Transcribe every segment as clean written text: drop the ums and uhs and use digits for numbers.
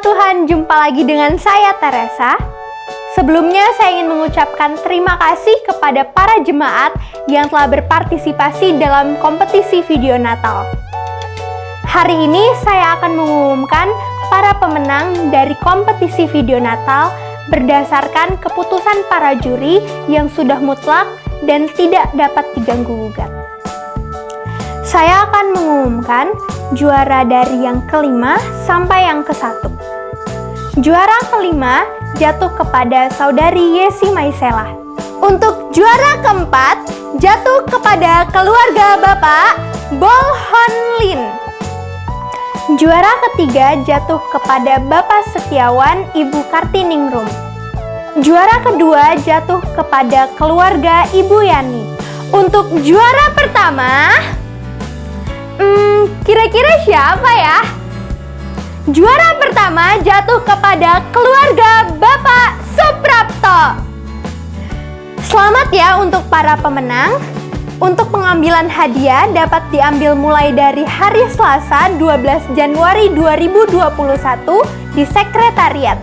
Tuhan, jumpa lagi dengan saya Teresa. Sebelumnya saya ingin mengucapkan terima kasih kepada para jemaat yang telah berpartisipasi dalam kompetisi video Natal. Hari ini saya akan mengumumkan para pemenang dari kompetisi video Natal berdasarkan keputusan para juri yang sudah mutlak dan tidak dapat diganggu-gugat. Saya akan mengumumkan juara dari yang kelima sampai yang ke-1. Juara kelima jatuh kepada saudari Yesi Maisela. Untuk juara keempat jatuh kepada keluarga Bapak Bol Hon Lin. Juara ketiga jatuh kepada Bapak Setiawan Ibu Kartiningrum. Juara kedua jatuh kepada keluarga Ibu Yani. Untuk juara pertama, kira-kira siapa ya? Juara pertama jatuh kepada keluarga Bapak Suprapto. Selamat ya untuk para pemenang. Untuk pengambilan hadiah dapat diambil mulai dari hari Selasa 12 Januari 2021 di sekretariat.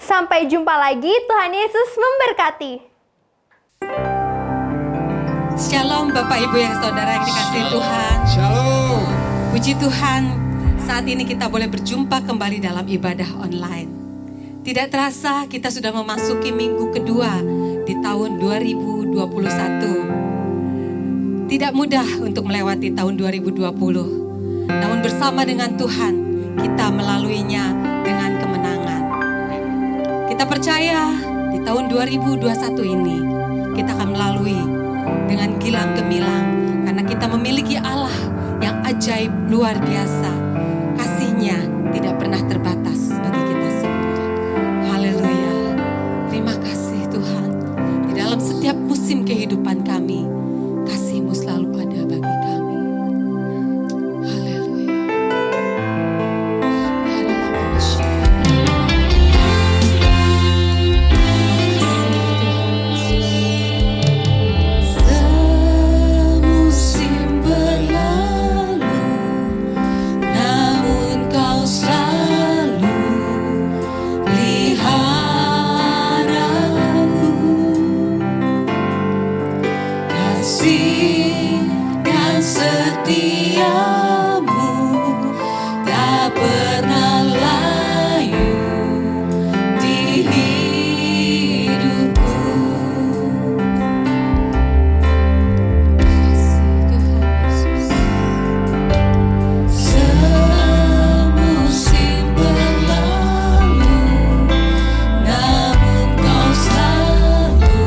Sampai jumpa lagi, Tuhan Yesus memberkati. Shalom Bapak Ibu yang saudara yang dikasihi Tuhan. Shalom. Puji Tuhan, saat ini kita boleh berjumpa kembali dalam ibadah online. Tidak terasa kita sudah memasuki minggu kedua di tahun 2021. Tidak mudah untuk melewati tahun 2020. Namun bersama dengan Tuhan, kita melaluinya dengan kemenangan. Kita percaya di tahun 2021 ini kita akan melalui dengan gilang gemilang karena kita memiliki Allah yang ajaib luar biasa. Kasih-Nya tidak pernah terbatas bagi kita semua. Haleluya. Terima kasih Tuhan. Di dalam setiap musim kehidupan kami, kasih-Mu selalu ada bagi kami. Haleluya. Semusim berlalu, namun Kau selalu pelihara aku. Kasih dan setiamu tak pernah layu di hidupku. Semusim berlalu, namun Kau selalu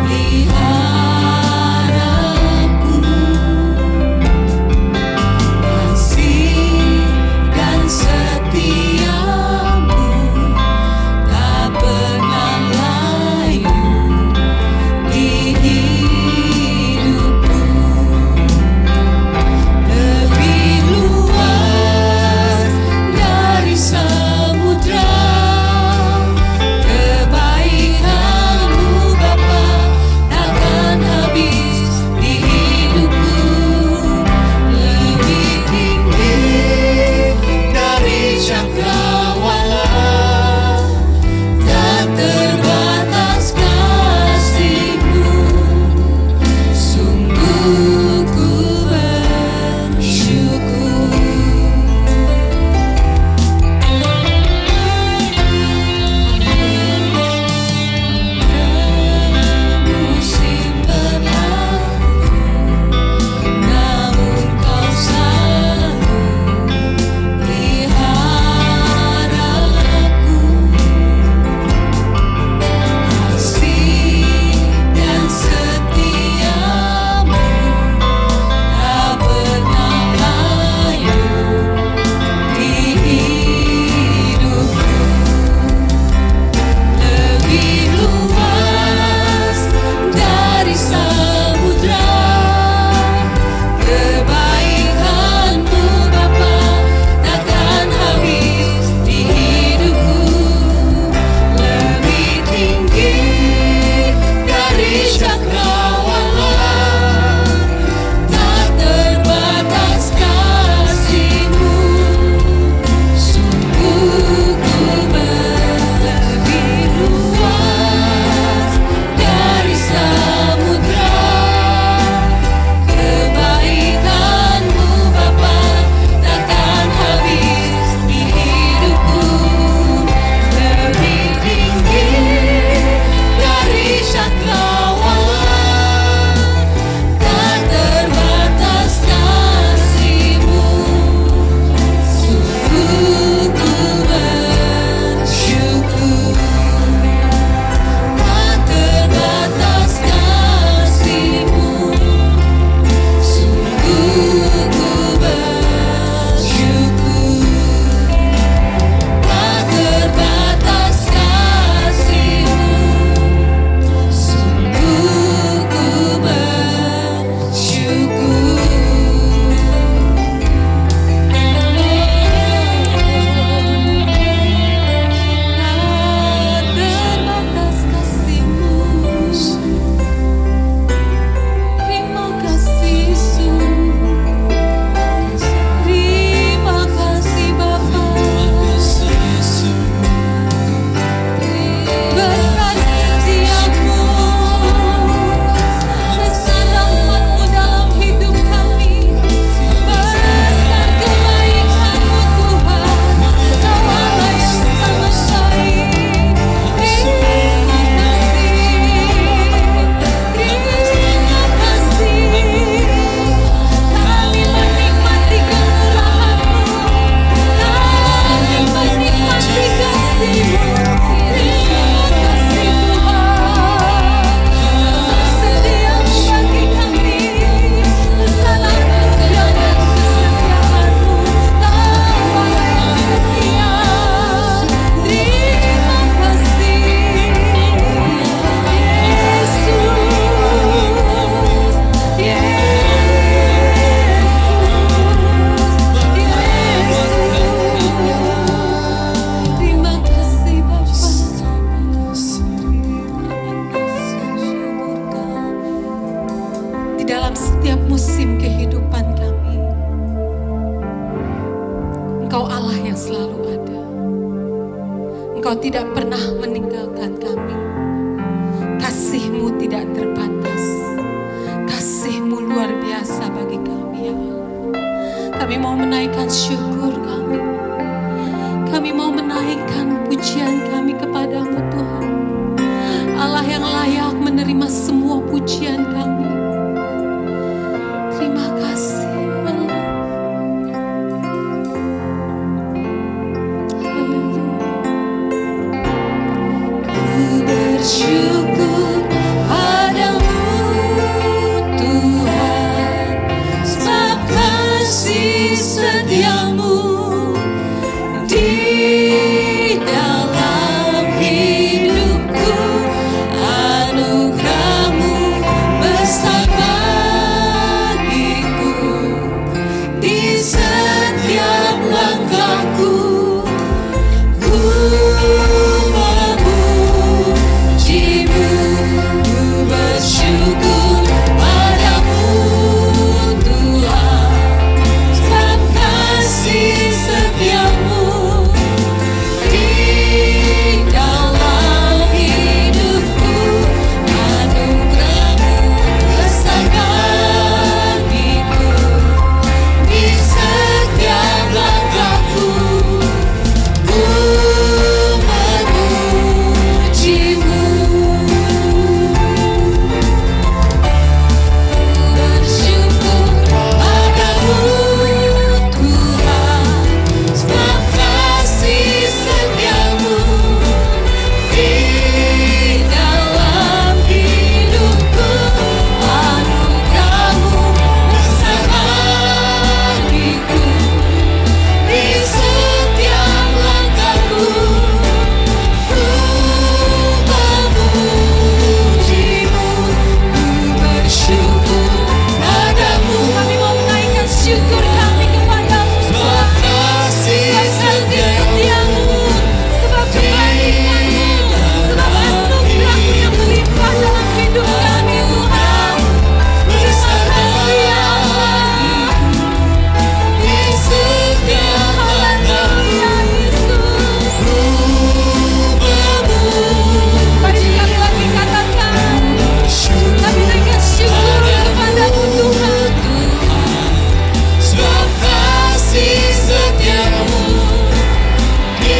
pelihara aku. dalam setiap musim kehidupan kami. Engkau Allah yang selalu ada. Engkau tidak pernah meninggalkan kami. Kasih-Mu tidak terbatas. Kasih-Mu luar biasa bagi kami, ya Allah. Kami mau menaikkan syukur kami. Kami mau menaikkan pujian kami kepadamu, Tuhan. Allah yang layak menerima semua pujian kami. Terima kasih, Allah. Ku bersyukur padamu Tuhan, sebab kasih setiamu di dalam hidupku. Anugerah-Mu besar bagiku, di setiap langkahku. Ku memuji-Mu, ku bersyukur padamu Tuhan, sebab kasih setiamu di dalam hidupku. Anugerah-Mu besar bagiku, di setiap langkahku. Ku memuji-Mu, bersyukur padamu Tuhan, sebab kasih setiamu di dalam hidupku. Anugerah-Mu besar bagiku, di setiap langkahku. Ku memuji-Mu, ku bersyukur padamu. Kami mau menaikkan syukur kami kepadamu, sebab kasih setiamu, sebab kebaikan-Mu, sebab anugerah-Mu yang melimpah dalam hidup kami, Tuhan. Terima kasih, ya Allah, di setiap langkahku. Mari sekali lagi katakan, kami naikkan syukur kepadamu Tuhan, sebab kasih setiamu di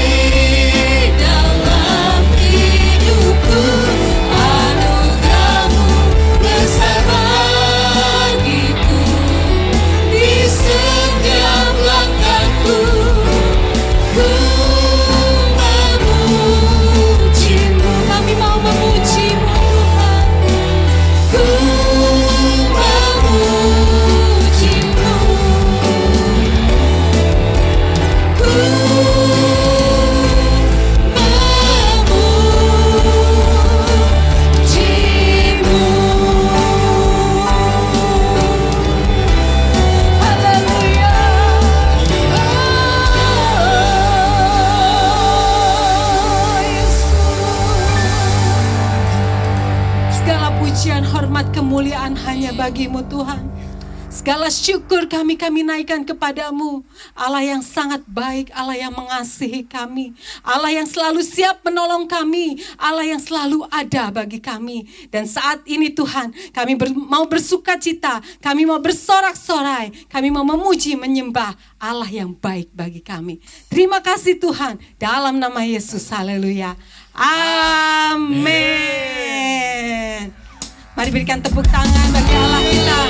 dalam hidupku. Anugerah-Mu besar bagiku, di setiap langkahku. Ku memuji-Mu, kami mau memuji-Mu Tuhan. Ku memuji-Mu, ku memuji-Mu. Haleluya. Oh, Yesus. Segala pujian, hormat, kemuliaan hanya bagi-Mu, Tuhan. Segala syukur kami naikkan kepadamu. Allah yang sangat baik, Allah yang mengasihi kami, Allah yang selalu siap menolong kami, Allah yang selalu ada bagi kami. Dan saat ini Tuhan, kami mau bersuka cita, kami mau bersorak-sorai, kami mau memuji, menyembah Allah yang baik bagi kami. Terima kasih Tuhan, dalam nama Yesus, haleluya. Amin. Mari berikan tepuk tangan bagi Allah kita.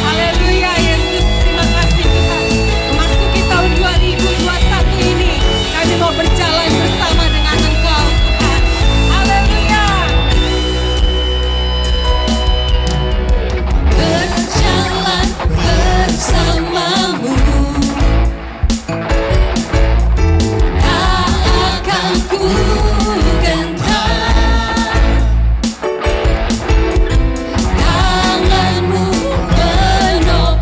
Haleluya Yesus, terima kasih Tuhan. Memasuki tahun 2021 ini, kami mau berjalan bersama dengan Engkau Tuhan. Haleluya. Berjalan bersamamu, tak akan ku gentar. Tanganmu menopang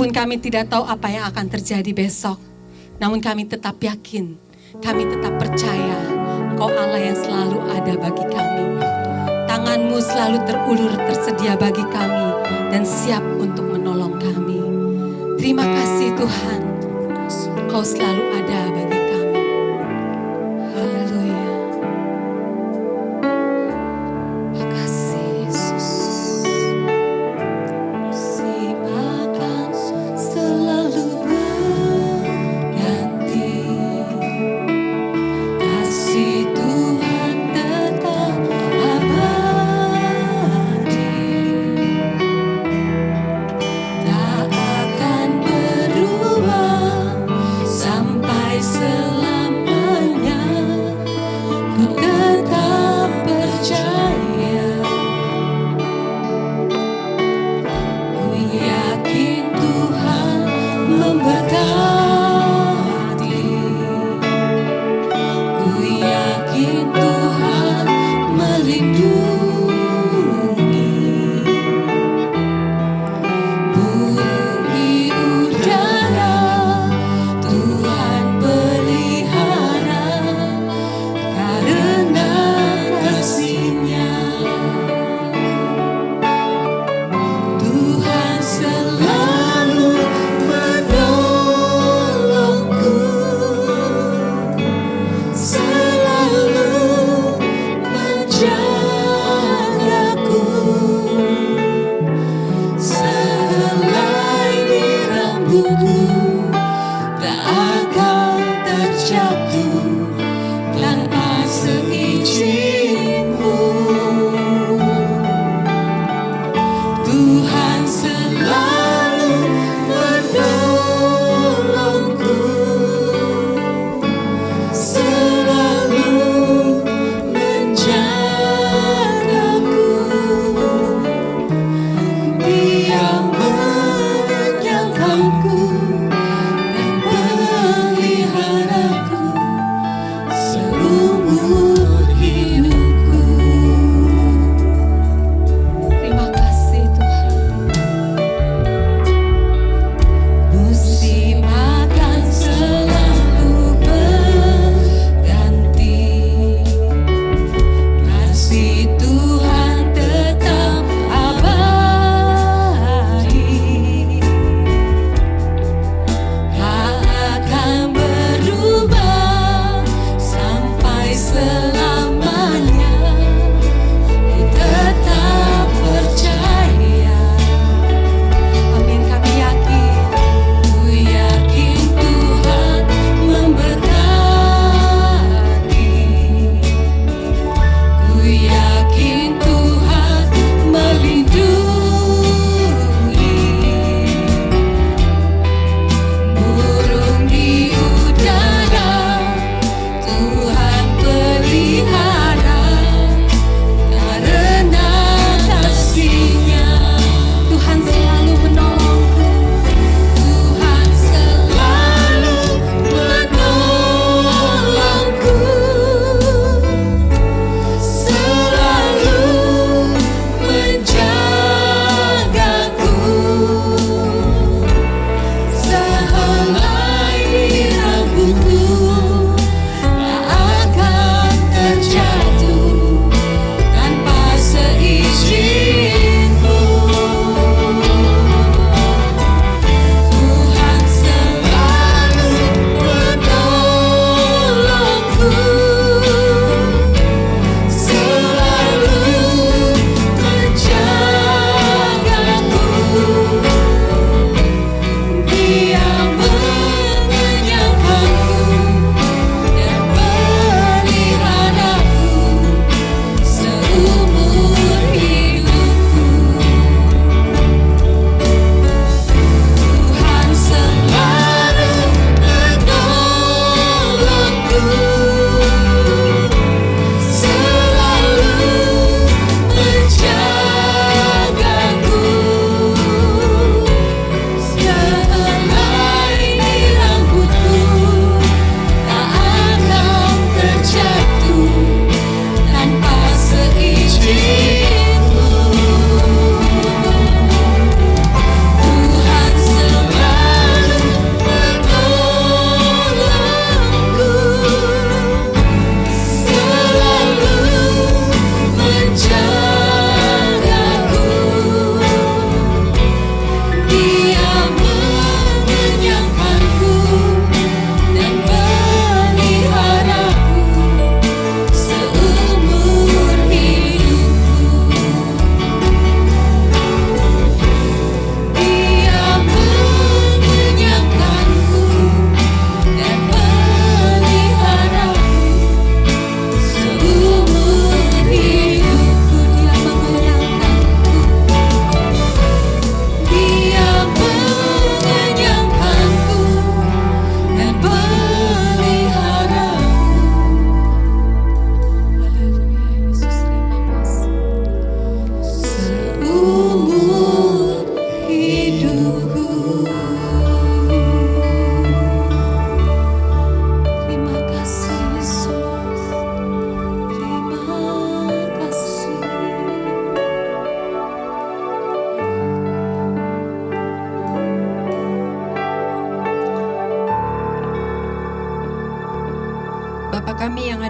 Walaupun kami tidak tahu apa yang akan terjadi besok, namun kami tetap yakin, kami tetap percaya Engkau Allah yang selalu ada bagi kami. Tangan-Mu selalu terulur tersedia bagi kami dan siap untuk menolong kami. Terima kasih Tuhan, Engkau selalu ada bagi kami. Haleluya. Terima kasih Yesus. Simakan selalu berganti. Kasih Tuhan tetap abadi. Tak akan berubah sampai selamanya. Ku tetap percaya. Ku yakin Tuhan memberkati. Ku yakin Tuhan melindungi. Burung di udara Tuhan pelihara karena kasih-Nya. Tuhan selalu menolongku.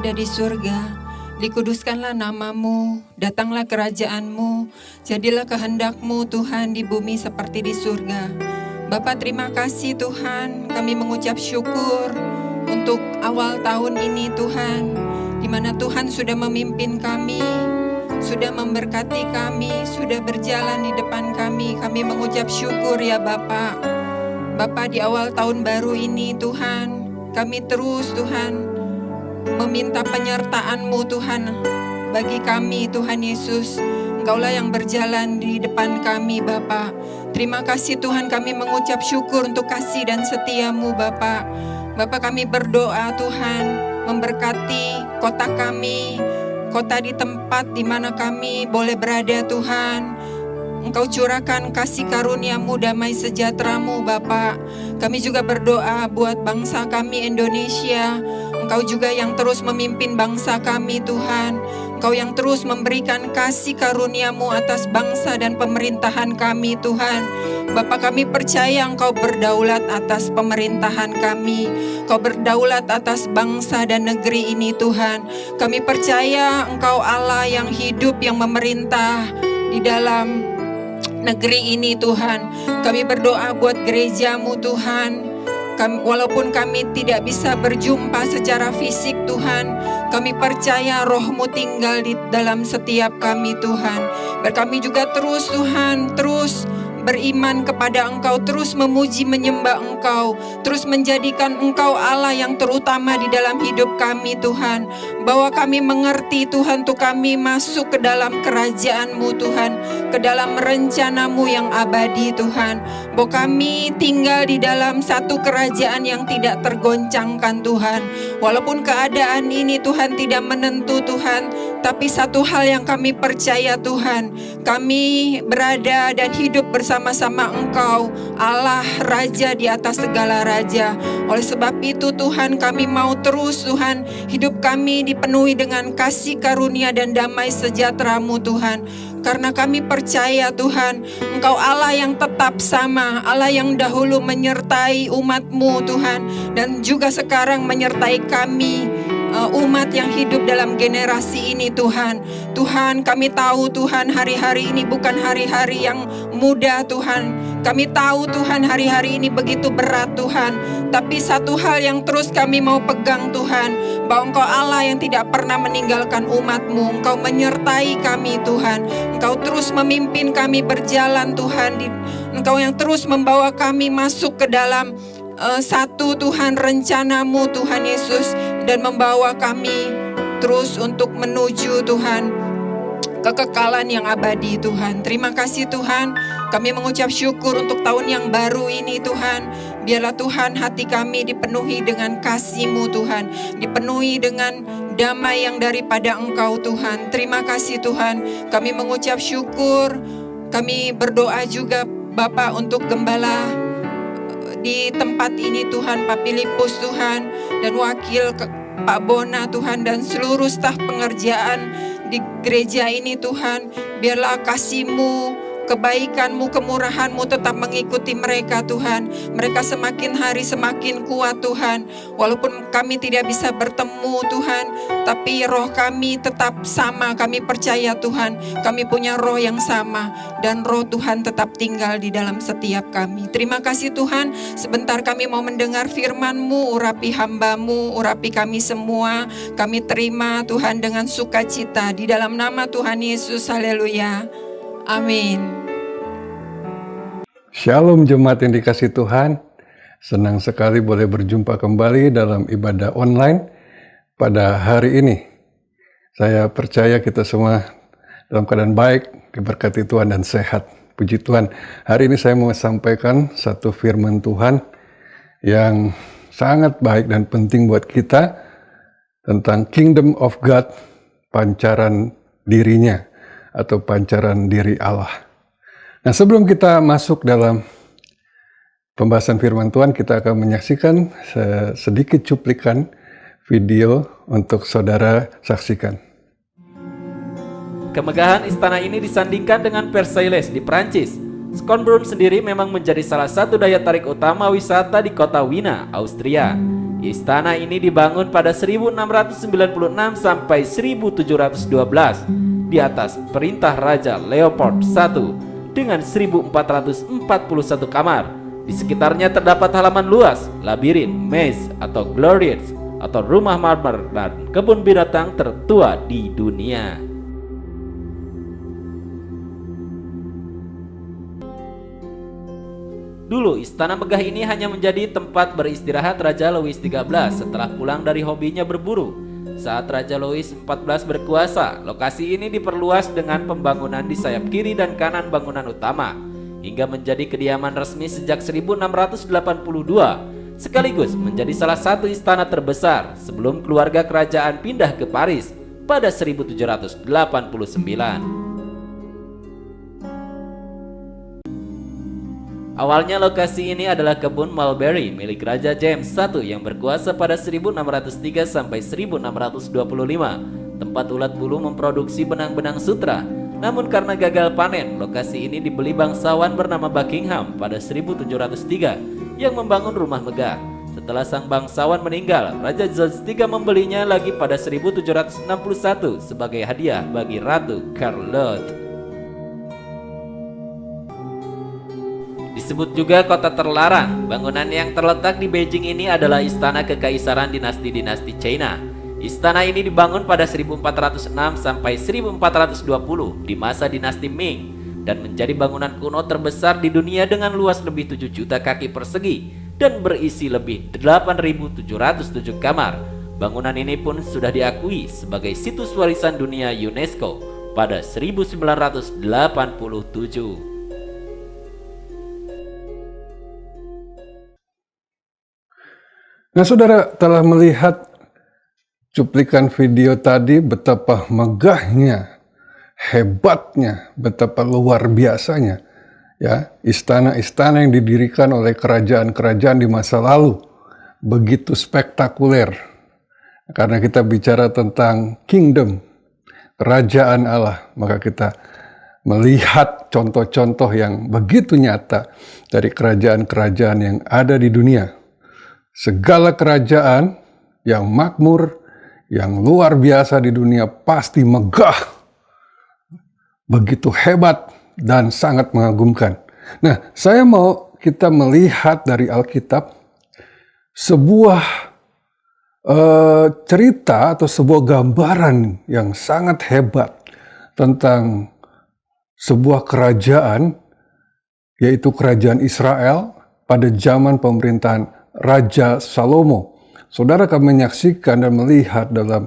ada di surga, dikuduskanlah namamu, datanglah kerajaanmu, jadilah kehendak-Mu Tuhan di bumi seperti di surga. Bapa, terima kasih Tuhan, kami mengucap syukur untuk awal tahun ini Tuhan, di mana Tuhan sudah memimpin kami, sudah memberkati kami, sudah berjalan di depan kami. Kami mengucap syukur ya Bapa. Bapa, di awal tahun baru ini Tuhan, kami terus Tuhan meminta penyertaan-Mu Tuhan bagi kami Tuhan Yesus. Engkaulah yang berjalan di depan kami Bapa. Terima kasih Tuhan, kami mengucap syukur untuk kasih dan setia-Mu Bapa. Bapa, kami berdoa Tuhan memberkati kota kami, kota di tempat di mana kami boleh berada Tuhan. Engkau curahkan kasih karunia-Mu, damai sejahtera-Mu Bapa. Kami juga berdoa buat bangsa kami Indonesia. Engkau juga yang terus memimpin bangsa kami Tuhan. Engkau yang terus memberikan kasih karunia-Mu atas bangsa dan pemerintahan kami Tuhan. Bapa, kami percaya Engkau berdaulat atas pemerintahan kami. Engkau berdaulat atas bangsa dan negeri ini Tuhan. Kami percaya Engkau Allah yang hidup, yang memerintah di dalam negeri ini Tuhan. Kami berdoa buat gereja-Mu Tuhan. Walaupun kami tidak bisa berjumpa secara fisik Tuhan, kami percaya Roh-Mu tinggal di dalam setiap kami Tuhan. Kami juga terus Tuhan, terus beriman kepada Engkau, terus memuji menyembah Engkau, terus menjadikan Engkau Allah yang terutama di dalam hidup kami Tuhan. Bahwa kami mengerti Tuhan, untuk kami masuk ke dalam kerajaan-Mu Tuhan, ke dalam rencana-Mu yang abadi Tuhan. Bahwa kami tinggal di dalam satu kerajaan yang tidak tergoncangkan Tuhan. Walaupun keadaan ini Tuhan tidak menentu Tuhan, tapi satu hal yang kami percaya Tuhan, kami berada dan hidup bersama-sama Engkau, Allah Raja di atas segala raja. Oleh sebab itu Tuhan, kami mau terus Tuhan, hidup kami dipenuhi dengan kasih karunia dan damai sejahtera-Mu Tuhan. Karena kami percaya Tuhan, Engkau Allah yang tetap sama, Allah yang dahulu menyertai umat-Mu Tuhan, dan juga sekarang menyertai kami, umat yang hidup dalam generasi ini Tuhan. Tuhan, kami tahu Tuhan, hari-hari ini bukan hari-hari yang mudah Tuhan. Kami tahu Tuhan, hari-hari ini begitu berat Tuhan. Tapi satu hal yang terus kami mau pegang Tuhan, bahwa Engkau Allah yang tidak pernah meninggalkan umat-Mu. Engkau menyertai kami Tuhan. Engkau terus memimpin kami berjalan Tuhan. Engkau yang terus membawa kami masuk ke dalam satu Tuhan rencana-Mu Tuhan Yesus, dan membawa kami terus untuk menuju Tuhan kekekalan yang abadi Tuhan. Terima kasih Tuhan, kami mengucap syukur untuk tahun yang baru ini Tuhan. Biarlah Tuhan hati kami dipenuhi dengan kasih-Mu Tuhan, dipenuhi dengan damai yang daripada Engkau Tuhan. Terima kasih Tuhan, kami mengucap syukur. Kami berdoa juga Bapa untuk gembala di tempat ini Tuhan, Pak Filipus Tuhan, dan wakil Pak Bona Tuhan, dan seluruh staf pengerjaan di gereja ini Tuhan. Biarlah kasih-Mu, kebaikan-Mu, kemurahan-Mu tetap mengikuti mereka Tuhan. Mereka semakin hari semakin kuat Tuhan. Walaupun kami tidak bisa bertemu Tuhan, tapi roh kami tetap sama. Kami percaya Tuhan, kami punya roh yang sama, dan roh Tuhan tetap tinggal di dalam setiap kami. Terima kasih Tuhan, sebentar kami mau mendengar firman-Mu. Urapi hamba-Mu, urapi kami semua. Kami terima Tuhan dengan sukacita di dalam nama Tuhan Yesus. Haleluya. Amin. Shalom jemaat yang dikasihi Tuhan, senang sekali boleh berjumpa kembali dalam ibadah online pada hari ini. Saya percaya kita semua dalam keadaan baik, diberkati Tuhan dan sehat. Puji Tuhan, hari ini saya mau sampaikan satu firman Tuhan yang sangat baik dan penting buat kita tentang Kingdom of God, pancaran dirinya atau pancaran diri Allah. Nah, sebelum kita masuk dalam pembahasan firman Tuhan, kita akan menyaksikan sedikit cuplikan video untuk saudara saksikan. Kemegahan istana ini disandingkan dengan Versailles di Prancis. Schönbrunn sendiri memang menjadi salah satu daya tarik utama wisata di kota Wina, Austria. Istana ini dibangun pada 1696 sampai 1712 di atas perintah Raja Leopold I dengan 1441 kamar. Di sekitarnya terdapat halaman luas, labirin, maze atau glorious atau rumah marmer dan kebun binatang tertua di dunia. Dulu istana megah ini hanya menjadi tempat beristirahat Raja Louis XIII setelah pulang dari hobinya berburu. Saat Raja Louis XIV berkuasa, lokasi ini diperluas dengan pembangunan di sayap kiri dan kanan bangunan utama, hingga menjadi kediaman resmi sejak 1682, sekaligus menjadi salah satu istana terbesar sebelum keluarga kerajaan pindah ke Paris pada 1789. Awalnya lokasi ini adalah kebun mulberry milik Raja James I yang berkuasa pada 1603 sampai 1625. Tempat ulat bulu memproduksi benang-benang sutra. Namun karena gagal panen, lokasi ini dibeli bangsawan bernama Buckingham pada 1703 yang membangun rumah megah. Setelah sang bangsawan meninggal, Raja George III membelinya lagi pada 1761 sebagai hadiah bagi Ratu Charlotte. Disebut juga kota terlarang. Bangunan yang terletak di Beijing ini adalah istana kekaisaran dinasti-dinasti China. Istana ini dibangun pada 1406 sampai 1420 di masa dinasti Ming dan menjadi bangunan kuno terbesar di dunia dengan luas lebih 7 juta kaki persegi dan berisi lebih 8.707 kamar. Bangunan ini pun sudah diakui sebagai situs warisan dunia UNESCO pada 1987. Nah, saudara telah melihat cuplikan video tadi betapa megahnya, hebatnya, betapa luar biasanya ya istana-istana yang didirikan oleh kerajaan-kerajaan di masa lalu. Begitu spektakuler. Karena kita bicara tentang kingdom, kerajaan Allah, maka kita melihat contoh-contoh yang begitu nyata dari kerajaan-kerajaan yang ada di dunia. Segala kerajaan yang makmur, yang luar biasa di dunia pasti megah, begitu hebat dan sangat mengagumkan. Nah, saya mau kita melihat dari Alkitab sebuah cerita atau sebuah gambaran yang sangat hebat tentang sebuah kerajaan, yaitu kerajaan Israel pada zaman pemerintahan Raja Salomo. Saudara akan menyaksikan dan melihat dalam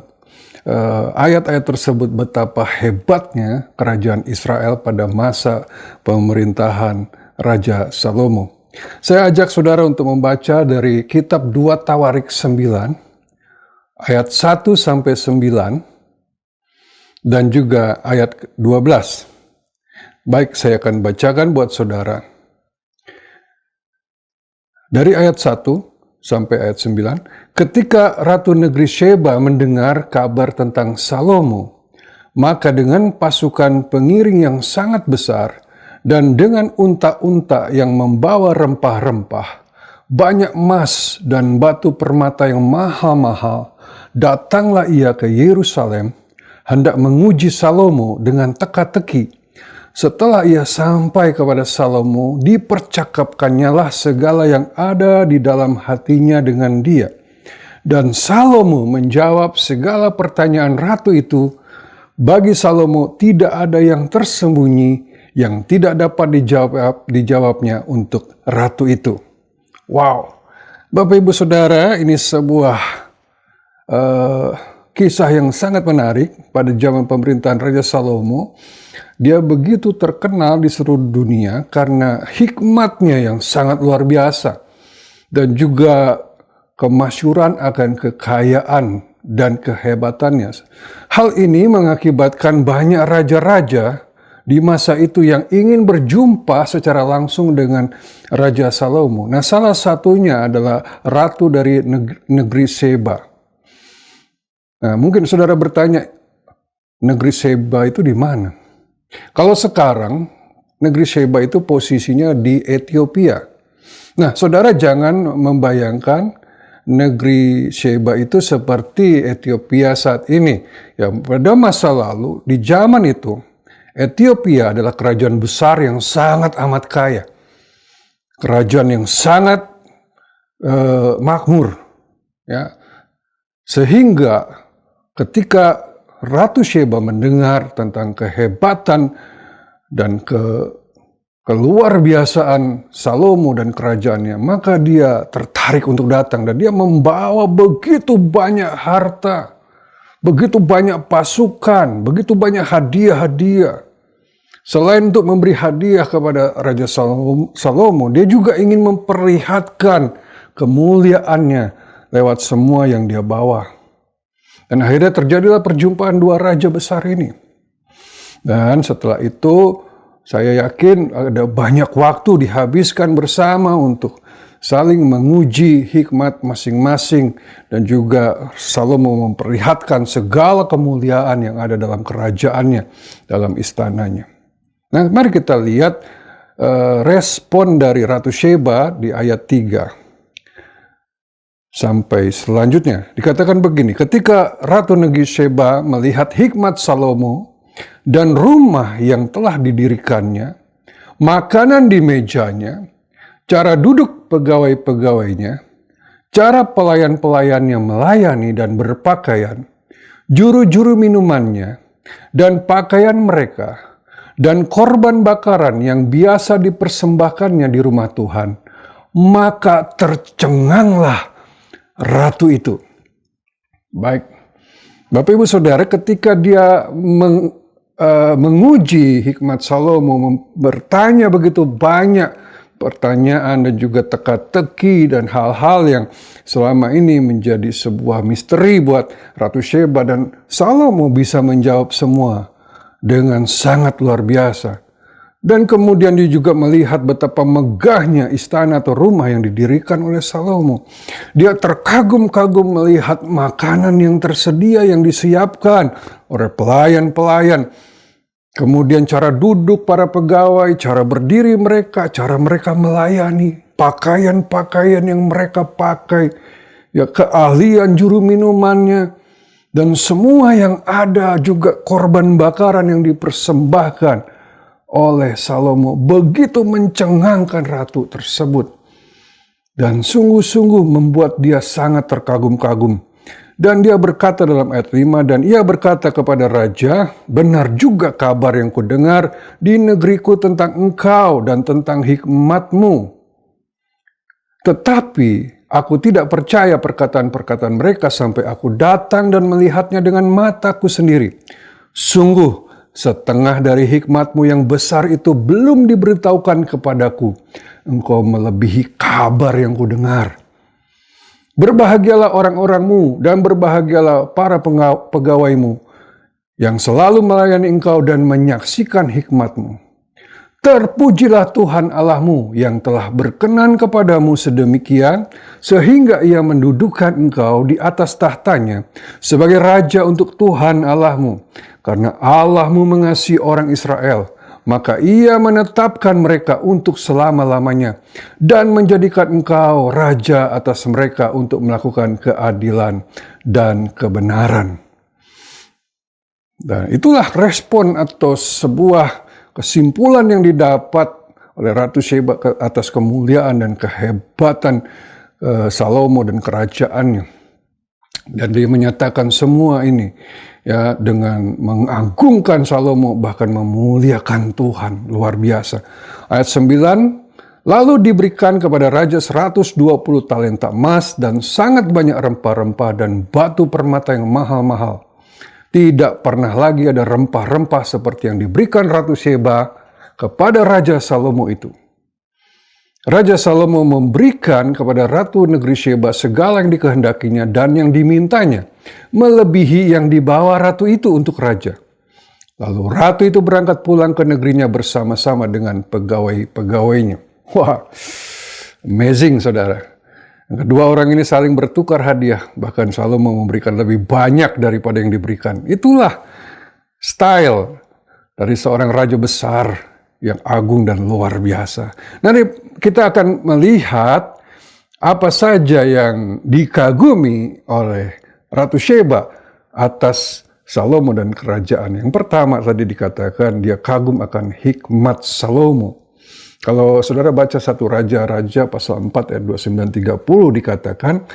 ayat-ayat tersebut betapa hebatnya kerajaan Israel pada masa pemerintahan Raja Salomo. Saya ajak saudara untuk membaca dari kitab 2 Tawarik 9 ayat 1 sampai 9 dan juga ayat 12. Baik, saya akan bacakan buat saudara. Dari ayat 1 sampai ayat 9, ketika Ratu Negeri Sheba mendengar kabar tentang Salomo, maka dengan pasukan pengiring yang sangat besar dan dengan unta-unta yang membawa rempah-rempah, banyak emas dan batu permata yang mahal-mahal, datanglah ia ke Yerusalem, hendak menguji Salomo dengan teka-teki. Setelah ia sampai kepada Salomo, dipercakapkannyalah segala yang ada di dalam hatinya dengan dia. Dan Salomo menjawab segala pertanyaan ratu itu. Bagi Salomo tidak ada yang tersembunyi yang tidak dapat dijawabnya untuk ratu itu. Wow, Bapak Ibu Saudara, ini sebuah kisah yang sangat menarik pada zaman pemerintahan Raja Salomo. Dia begitu terkenal di seluruh dunia karena hikmatnya yang sangat luar biasa dan juga kemasyhuran akan kekayaan dan kehebatannya. Hal ini mengakibatkan banyak raja-raja di masa itu yang ingin berjumpa secara langsung dengan Raja Salomo. Nah, salah satunya adalah ratu dari negeri Sheba. Nah, mungkin saudara bertanya, negeri Sheba itu di mana? Kalau sekarang, negeri Sheba itu posisinya di Ethiopia. Nah, saudara jangan membayangkan negeri Sheba itu seperti Ethiopia saat ini. Ya, pada masa lalu, di zaman itu, Ethiopia adalah kerajaan besar yang sangat amat kaya. Kerajaan yang sangat makmur. Ya. Sehingga ketika Ratu Sheba mendengar tentang kehebatan dan keluar biasaan Salomo dan kerajaannya, maka dia tertarik untuk datang dan dia membawa begitu banyak harta, begitu banyak pasukan, begitu banyak hadiah-hadiah. Selain untuk memberi hadiah kepada Raja Salomo, dia juga ingin memperlihatkan kemuliaannya lewat semua yang dia bawa. Dan akhirnya terjadilah perjumpaan dua raja besar ini. Dan setelah itu, saya yakin ada banyak waktu dihabiskan bersama untuk saling menguji hikmat masing-masing, dan juga Salomo memperlihatkan segala kemuliaan yang ada dalam kerajaannya, dalam istananya. Nah, mari kita lihat respon dari Ratu Sheba di ayat 3 sampai selanjutnya. Dikatakan begini, ketika Ratu Negeri Sheba melihat hikmat Salomo dan rumah yang telah didirikannya, makanan di mejanya, cara duduk pegawai-pegawainya, cara pelayan-pelayannya melayani dan berpakaian, juru-juru minumannya, dan pakaian mereka, dan korban bakaran yang biasa dipersembahkannya di rumah Tuhan, maka tercenganglah ratu itu. Baik, Bapak Ibu Saudara, ketika dia menguji hikmat Salomo, bertanya begitu banyak pertanyaan dan juga teka-teki dan hal-hal yang selama ini menjadi sebuah misteri buat Ratu Sheba, dan Salomo bisa menjawab semua dengan sangat luar biasa. Dan kemudian dia juga melihat betapa megahnya istana atau rumah yang didirikan oleh Salomo. Dia terkagum-kagum melihat makanan yang tersedia, yang disiapkan oleh pelayan-pelayan. Kemudian cara duduk para pegawai, cara berdiri mereka, cara mereka melayani, pakaian-pakaian yang mereka pakai, ya, keahlian juru minumannya, dan semua yang ada, juga korban bakaran yang dipersembahkan oleh Salomo, begitu mencengangkan ratu tersebut. Dan sungguh-sungguh membuat dia sangat terkagum-kagum. Dan dia berkata dalam ayat 5, dan ia berkata kepada raja, benar juga kabar yang kudengar di negeriku tentang engkau dan tentang hikmatmu. Tetapi aku tidak percaya perkataan-perkataan mereka sampai aku datang dan melihatnya dengan mataku sendiri. Sungguh, setengah dari hikmatmu yang besar itu belum diberitahukan kepadaku. Engkau melebihi kabar yang kudengar. Berbahagialah orang-orangmu dan berbahagialah para pegawaimu yang selalu melayani engkau dan menyaksikan hikmatmu. Terpujilah Tuhan Allahmu yang telah berkenan kepadamu sedemikian, sehingga ia mendudukan engkau di atas tahtanya sebagai raja untuk Tuhan Allahmu. Karena Allahmu mengasihi orang Israel, maka ia menetapkan mereka untuk selama-lamanya dan menjadikan engkau raja atas mereka untuk melakukan keadilan dan kebenaran. Dan itulah respon atau sebuah kesimpulan yang didapat oleh Ratu Sheba atas kemuliaan dan kehebatan Salomo dan kerajaannya. Dan dia menyatakan semua ini ya dengan mengagungkan Salomo, bahkan memuliakan Tuhan, luar biasa. Ayat 9, lalu diberikan kepada raja 120 talenta emas dan sangat banyak rempah-rempah dan batu permata yang mahal-mahal. Tidak pernah lagi ada rempah-rempah seperti yang diberikan Ratu Sheba kepada Raja Salomo itu. Raja Salomo memberikan kepada Ratu Negeri Sheba segala yang dikehendakinya dan yang dimintanya, melebihi yang dibawa ratu itu untuk raja. Lalu ratu itu berangkat pulang ke negerinya bersama-sama dengan pegawai-pegawainya. Wah, amazing saudara. Kedua orang ini saling bertukar hadiah, bahkan Salomo memberikan lebih banyak daripada yang diberikan. Itulah style dari seorang raja besar yang agung dan luar biasa. Nanti kita akan melihat apa saja yang dikagumi oleh Ratu Sheba atas Salomo dan kerajaan. Yang pertama tadi dikatakan dia kagum akan hikmat Salomo. Kalau saudara baca 1 Raja-Raja pasal 4 ayat 29-30 dikatakan,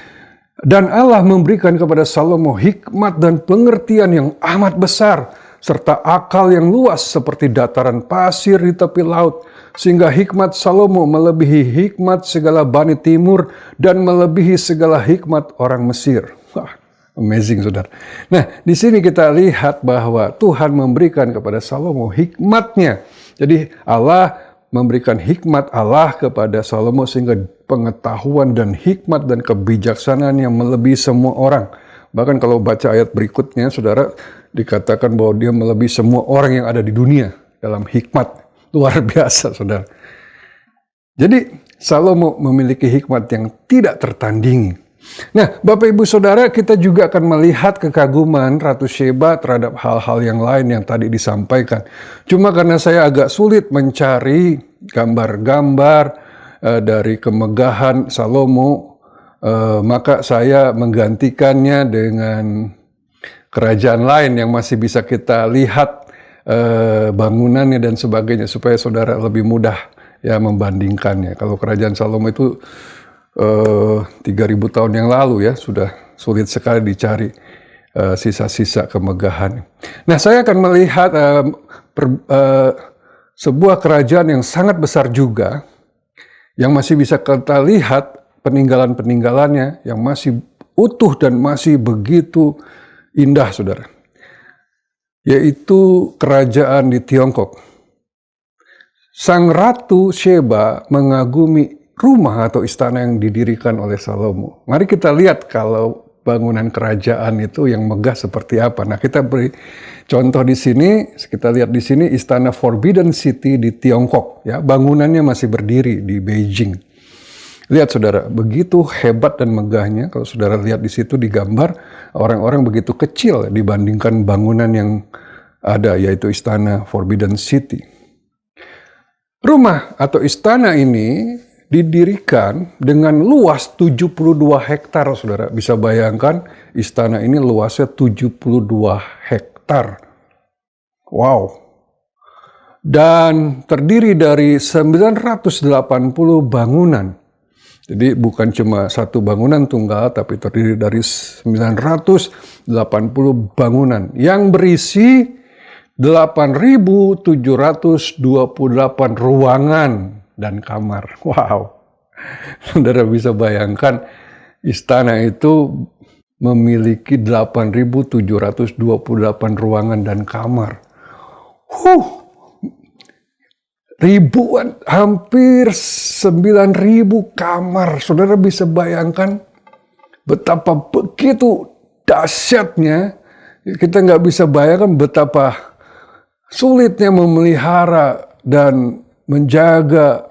dan Allah memberikan kepada Salomo hikmat dan pengertian yang amat besar, serta akal yang luas seperti dataran pasir di tepi laut, sehingga hikmat Salomo melebihi hikmat segala Bani Timur dan melebihi segala hikmat orang Mesir. Wah, amazing saudara. Nah, di sini kita lihat bahwa Tuhan memberikan kepada Salomo hikmatnya. Jadi Allah memberikan hikmat Allah kepada Salomo sehingga pengetahuan dan hikmat dan kebijaksanaan yang melebihi semua orang. Bahkan kalau baca ayat berikutnya, saudara, dikatakan bahwa dia melebihi semua orang yang ada di dunia dalam hikmat. Luar biasa, saudara. Jadi, Salomo memiliki hikmat yang tidak tertandingi. Nah, Bapak Ibu Saudara, kita juga akan melihat kekaguman Ratu Sheba terhadap hal-hal yang lain yang tadi disampaikan. Cuma karena saya agak sulit mencari gambar-gambar dari kemegahan Salomo, maka saya menggantikannya dengan kerajaan lain yang masih bisa kita lihat bangunannya dan sebagainya, supaya saudara lebih mudah ya membandingkannya. Kalau kerajaan Salomo itu 3.000 tahun yang lalu ya, sudah sulit sekali dicari sisa-sisa kemegahan. Nah, saya akan melihat sebuah kerajaan yang sangat besar juga, yang masih bisa kita lihat peninggalan-peninggalannya yang masih utuh dan masih begitu indah, saudara. Yaitu kerajaan di Tiongkok. Sang Ratu Sheba mengagumi rumah atau istana yang didirikan oleh Salomo. Mari kita lihat kalau bangunan kerajaan itu yang megah seperti apa. Nah, kita beri contoh di sini, kita lihat di sini istana Forbidden City di Tiongkok. Ya, bangunannya masih berdiri di Beijing. Lihat saudara, begitu hebat dan megahnya. Kalau saudara lihat di situ di gambar, orang-orang begitu kecil dibandingkan bangunan yang ada, yaitu istana Forbidden City. Rumah atau istana ini didirikan dengan luas 72 hektar, saudara. Bisa bayangkan istana ini luasnya 72 hektar. Wow. Dan terdiri dari 980 bangunan. Jadi bukan cuma satu bangunan tunggal, tapi terdiri dari 980 bangunan yang berisi 8.728 ruangan dan kamar. Wow. Saudara bisa bayangkan istana itu memiliki 8.728 ruangan dan kamar. Ribuan, hampir 9.000 kamar. Saudara bisa bayangkan betapa begitu dahsyatnya. Kita nggak bisa bayangkan betapa sulitnya memelihara dan menjaga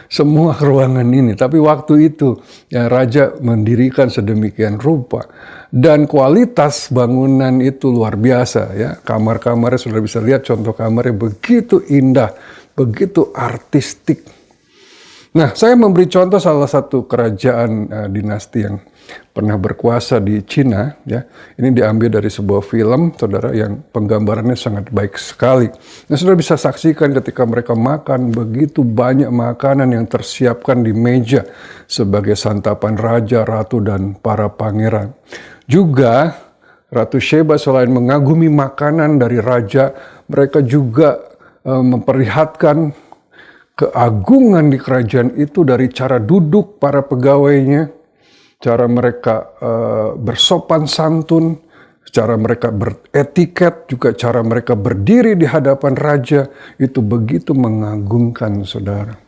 semua ruangan ini. Tapi waktu itu ya, raja mendirikan sedemikian rupa. Dan kualitas bangunan itu luar biasa ya. Kamar-kamarnya sudah bisa lihat, contoh kamarnya begitu indah, begitu artistik. Nah, saya memberi contoh salah satu kerajaan dinasti yang pernah berkuasa di Cina ya. Ini diambil dari sebuah film, saudara, yang penggambarannya sangat baik sekali. Nah, saudara bisa saksikan ketika mereka makan, begitu banyak makanan yang tersiapkan di meja sebagai santapan raja, ratu, dan para pangeran. Juga Ratu Sheba selain mengagumi makanan dari raja, mereka juga memperlihatkan keagungan di kerajaan itu dari cara duduk para pegawainya, cara mereka bersopan santun, cara mereka beretiket, juga cara mereka berdiri di hadapan raja, itu begitu mengagumkan, saudara.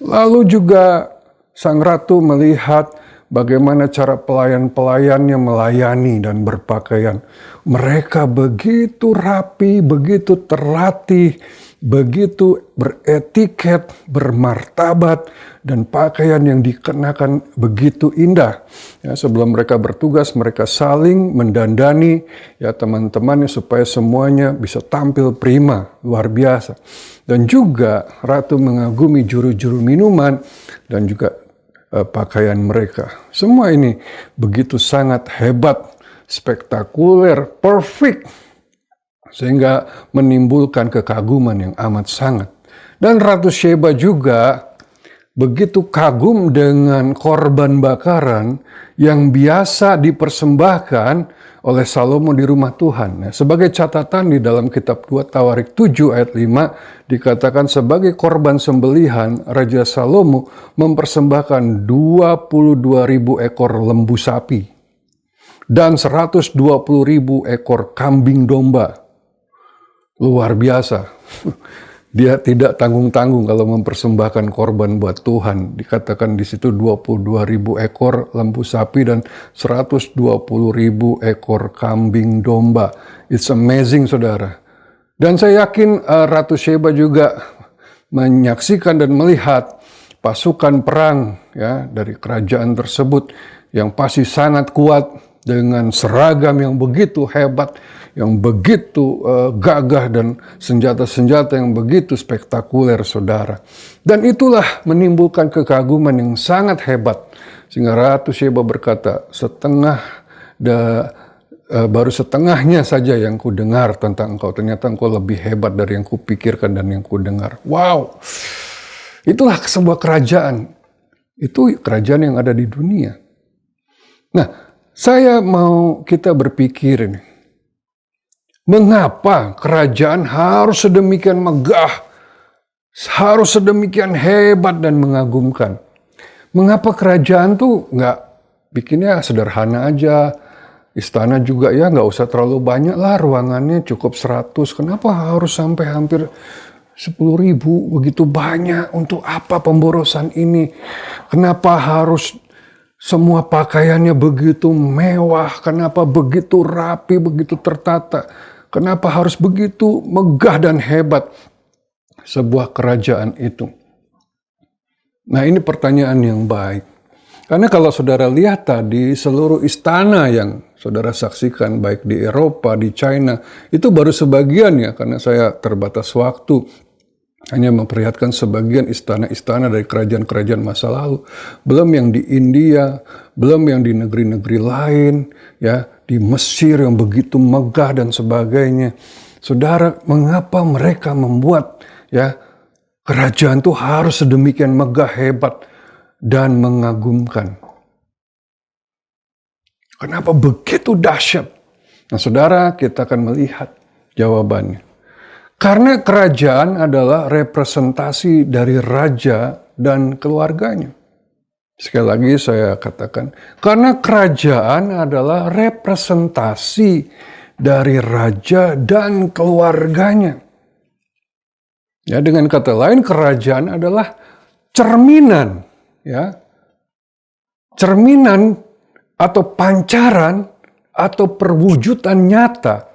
Lalu juga sang ratu melihat bagaimana cara pelayan-pelayannya melayani dan berpakaian. Mereka begitu rapi, begitu terlatih, begitu beretiket, bermartabat, dan pakaian yang dikenakan begitu indah. Ya, sebelum mereka bertugas, mereka saling mendandani ya teman-temannya supaya semuanya bisa tampil prima, luar biasa. Dan juga ratu mengagumi juru-juru minuman dan juga pakaian mereka. Semua ini begitu sangat hebat, spektakuler, perfect, sehingga menimbulkan kekaguman yang amat sangat. Dan Ratu Sheba juga begitu kagum dengan korban bakaran yang biasa dipersembahkan oleh Salomo di rumah Tuhan. Nah, sebagai catatan di dalam kitab 2 Tawarik 7 ayat 5 dikatakan sebagai korban sembelihan Raja Salomo mempersembahkan 22.000 ekor lembu sapi dan 120.000 ekor kambing domba. Luar biasa. Dia tidak tanggung-tanggung kalau mempersembahkan korban buat Tuhan. Dikatakan di situ 22.000 ekor lembu sapi dan 120.000 ekor kambing domba. It's amazing, saudara. Dan saya yakin Ratu Sheba juga menyaksikan dan melihat pasukan perang ya dari kerajaan tersebut yang pasti sangat kuat dengan seragam yang begitu hebat, yang begitu gagah dan senjata-senjata yang begitu spektakuler, saudara. Dan itulah menimbulkan kekaguman yang sangat hebat. Sehingga Ratu Sheba berkata, baru setengahnya saja yang ku dengar tentang engkau. Ternyata engkau lebih hebat dari yang ku pikirkan dan yang ku dengar. Wow, itulah sebuah kerajaan. Itu kerajaan yang ada di dunia. Nah, saya mau kita berpikir ini. Mengapa kerajaan harus sedemikian megah, harus sedemikian hebat dan mengagumkan? Mengapa kerajaan tuh nggak bikinnya sederhana aja? Istana juga ya nggak usah terlalu banyak lah, ruangannya cukup 100. Kenapa harus sampai hampir 10.000? Begitu banyak, untuk apa pemborosan ini? Kenapa harus semua pakaiannya begitu mewah? Kenapa begitu rapi, begitu tertata? Kenapa harus begitu megah dan hebat sebuah kerajaan itu? Nah, ini pertanyaan yang baik. Karena kalau saudara lihat tadi, seluruh istana yang saudara saksikan, baik di Eropa, di China, itu baru sebagian ya, karena saya terbatas waktu. Hanya memperlihatkan sebagian istana-istana dari kerajaan-kerajaan masa lalu. Belum yang di India, belum yang di negeri-negeri lain, ya, di Mesir yang begitu megah dan sebagainya. Saudara, mengapa mereka membuat ya kerajaan itu harus sedemikian megah, hebat, dan mengagumkan? Kenapa begitu dahsyat? Nah, saudara, kita akan melihat jawabannya. Karena kerajaan adalah representasi dari raja dan keluarganya. Sekali lagi saya katakan, karena kerajaan adalah representasi dari raja dan keluarganya. Ya, dengan kata lain, kerajaan adalah cerminan, ya, cerminan atau pancaran atau perwujudan nyata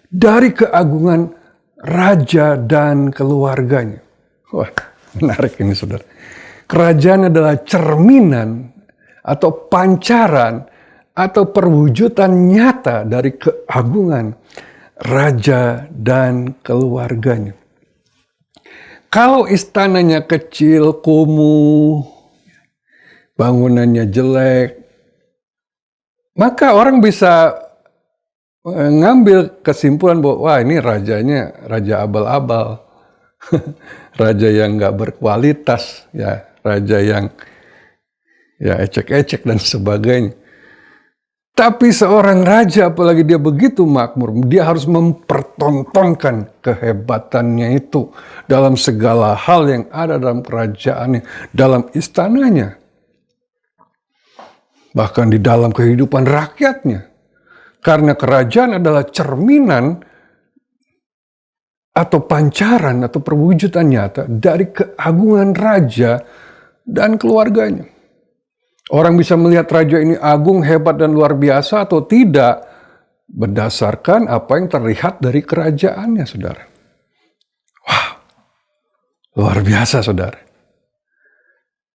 dari keagungan raja dan keluarganya. Wah, menarik ini, saudara. Kerajaan adalah cerminan atau pancaran atau perwujudan nyata dari keagungan raja dan keluarganya. Kalau istananya kecil, kumuh, bangunannya jelek, maka orang bisa ngambil kesimpulan bahwa wah, ini rajanya raja abal-abal, raja yang nggak berkualitas, ya, raja yang ya ecek-ecek dan sebagainya. Tapi seorang raja, apalagi dia begitu makmur, dia harus mempertontonkan kehebatannya itu dalam segala hal yang ada dalam kerajaannya, dalam istananya, bahkan di dalam kehidupan rakyatnya. Karena kerajaan adalah cerminan atau pancaran atau perwujudan nyata dari keagungan raja dan keluarganya. Orang bisa melihat raja ini agung, hebat, dan luar biasa atau tidak berdasarkan apa yang terlihat dari kerajaannya, saudara. Wah, luar biasa, saudara.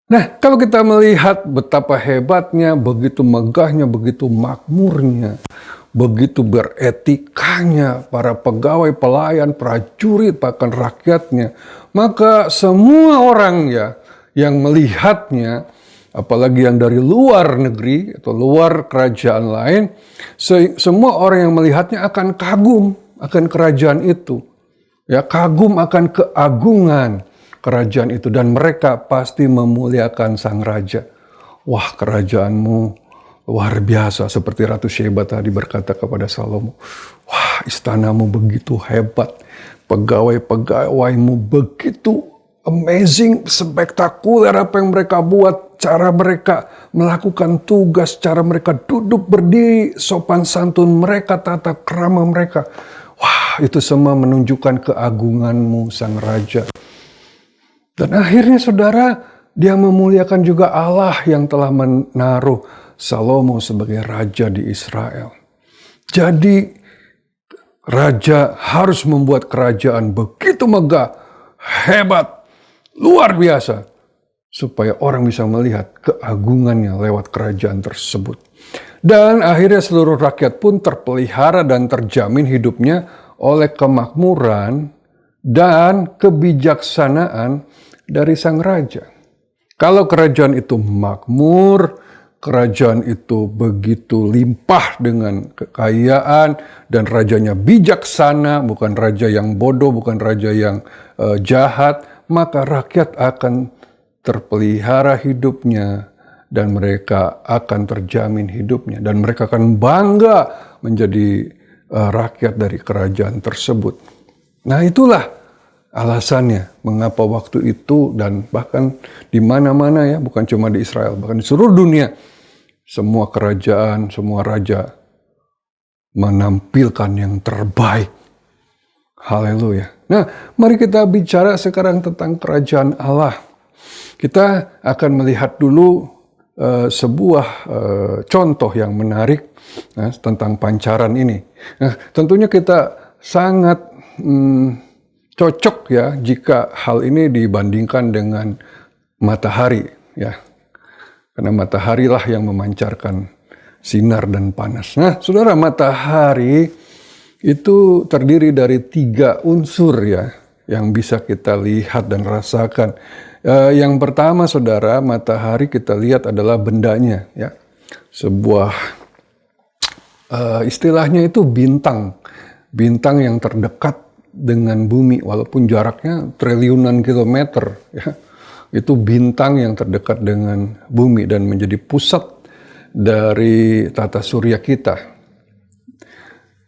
Nah, kalau kita melihat betapa hebatnya, begitu megahnya, begitu makmurnya, begitu beretikanya para pegawai, pelayan, prajurit, bahkan rakyatnya, maka semua orang ya yang melihatnya apalagi yang dari luar negeri atau luar kerajaan lain, semua orang yang melihatnya akan kagum akan kerajaan itu. Ya, kagum akan keagungan kerajaan itu, dan mereka pasti memuliakan sang raja. Wah, kerajaanmu luar biasa, seperti Ratu Sheba tadi berkata kepada Salomo. Wah, istanamu begitu hebat, pegawai-pegawaimu begitu amazing, spektakuler apa yang mereka buat, cara mereka melakukan tugas, cara mereka duduk berdiri, sopan santun mereka, tata krama mereka. Wah, itu semua menunjukkan keagunganmu sang raja. Dan akhirnya saudara, dia memuliakan juga Allah yang telah menaruh Salomo sebagai raja di Israel. Jadi raja harus membuat kerajaan begitu megah, hebat, luar biasa, supaya orang bisa melihat keagungannya lewat kerajaan tersebut. Dan akhirnya seluruh rakyat pun terpelihara dan terjamin hidupnya oleh kemakmuran dan kebijaksanaan dari sang raja. Kalau kerajaan itu makmur, kerajaan itu begitu limpah dengan kekayaan, dan rajanya bijaksana, bukan raja yang bodoh, bukan raja yang jahat, maka rakyat akan terpelihara hidupnya, dan mereka akan terjamin hidupnya, dan mereka akan bangga menjadi rakyat dari kerajaan tersebut. Nah, itulah alasannya mengapa waktu itu, dan bahkan di mana-mana ya, bukan cuma di Israel, bahkan di seluruh dunia, semua kerajaan, semua raja menampilkan yang terbaik. Haleluya. Nah, mari kita bicara sekarang tentang kerajaan Allah. Kita akan melihat dulu sebuah contoh yang menarik tentang pancaran ini. Nah, tentunya kita sangat cocok ya jika hal ini dibandingkan dengan matahari ya. Karena matahari lah yang memancarkan sinar dan panas. Nah, saudara, matahari itu terdiri dari 3 unsur ya yang bisa kita lihat dan rasakan. Yang pertama, saudara, matahari kita lihat adalah bendanya ya. Sebuah istilahnya itu bintang yang terdekat dengan bumi, walaupun jaraknya triliunan kilometer ya. Itu bintang yang terdekat dengan bumi dan menjadi pusat dari tata surya kita.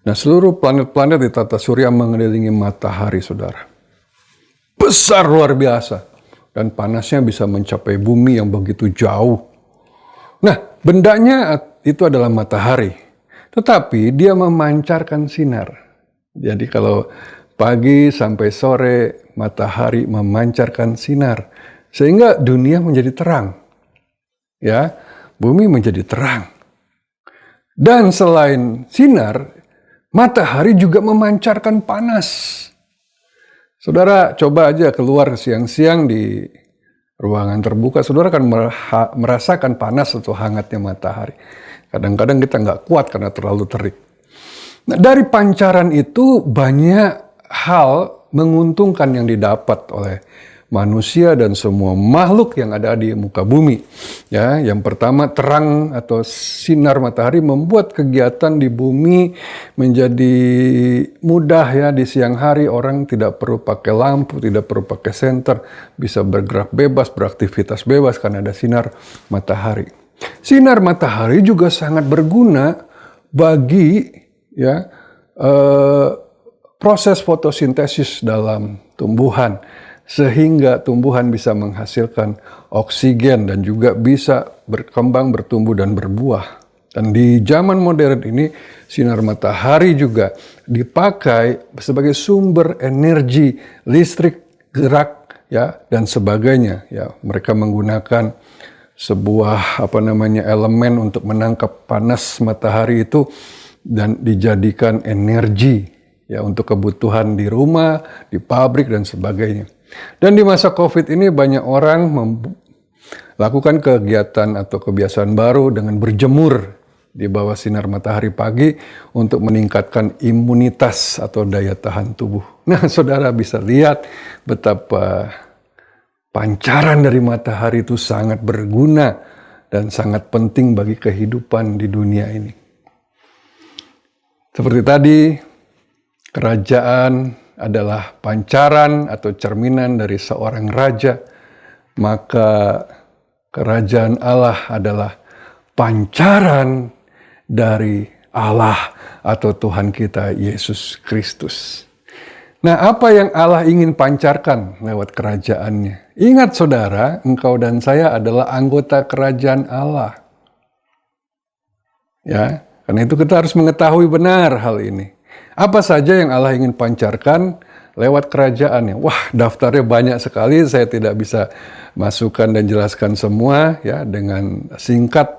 Nah, seluruh planet-planet di tata surya mengelilingi matahari, saudara. Besar luar biasa. Dan panasnya bisa mencapai bumi yang begitu jauh. Nah, bendanya itu adalah matahari. Tetapi dia memancarkan sinar. Jadi kalau pagi sampai sore, matahari memancarkan sinar. Sehingga dunia menjadi terang. Ya, bumi menjadi terang. Dan selain sinar, matahari juga memancarkan panas. Saudara coba aja keluar siang-siang di ruangan terbuka, saudara akan merasakan panas atau hangatnya matahari. Kadang-kadang kita nggak kuat karena terlalu terik. Nah, dari pancaran itu banyak hal menguntungkan yang didapat oleh manusia dan semua makhluk yang ada di muka bumi. Ya, yang pertama, terang atau sinar matahari membuat kegiatan di bumi menjadi mudah ya. Di siang hari orang tidak perlu pakai lampu, tidak perlu pakai senter, bisa bergerak bebas, beraktivitas bebas karena ada sinar matahari. Sinar matahari juga sangat berguna bagi ya proses fotosintesis dalam tumbuhan, sehingga tumbuhan bisa menghasilkan oksigen dan juga bisa berkembang, bertumbuh, dan berbuah. Dan di zaman modern ini, sinar matahari juga dipakai sebagai sumber energi listrik, gerak, ya, dan sebagainya. Ya, mereka menggunakan sebuah elemen untuk menangkap panas matahari itu dan dijadikan energi ya untuk kebutuhan di rumah, di pabrik, dan sebagainya. Dan di masa COVID ini banyak orang melakukan kegiatan atau kebiasaan baru dengan berjemur di bawah sinar matahari pagi untuk meningkatkan imunitas atau daya tahan tubuh. Nah, saudara bisa lihat betapa pancaran dari matahari itu sangat berguna dan sangat penting bagi kehidupan di dunia ini. Seperti tadi, kerajaan adalah pancaran atau cerminan dari seorang raja, maka kerajaan Allah adalah pancaran dari Allah atau Tuhan kita Yesus Kristus. Nah, apa yang Allah ingin pancarkan lewat kerajaannya? Ingat saudara, engkau dan saya adalah anggota kerajaan Allah. Ya, karena itu kita harus mengetahui benar hal ini. Apa saja yang Allah ingin pancarkan lewat kerajaannya? Wah, daftarnya banyak sekali, saya tidak bisa masukkan dan jelaskan semua ya dengan singkat.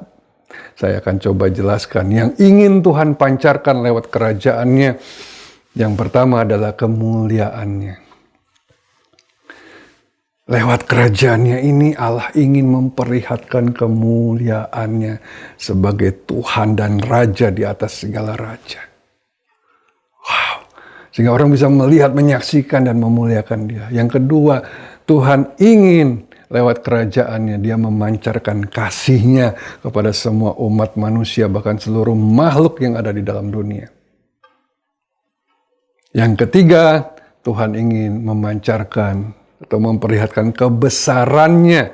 Saya akan coba jelaskan yang ingin Tuhan pancarkan lewat kerajaannya. Yang pertama adalah kemuliaannya. Lewat kerajaannya ini Allah ingin memperlihatkan kemuliaannya sebagai Tuhan dan Raja di atas segala raja. Wow, sehingga orang bisa melihat, menyaksikan dan memuliakan Dia. Yang kedua, Tuhan ingin lewat kerajaannya Dia memancarkan kasih-Nya kepada semua umat manusia, bahkan seluruh makhluk yang ada di dalam dunia. Yang ketiga, Tuhan ingin memancarkan atau memperlihatkan kebesarannya.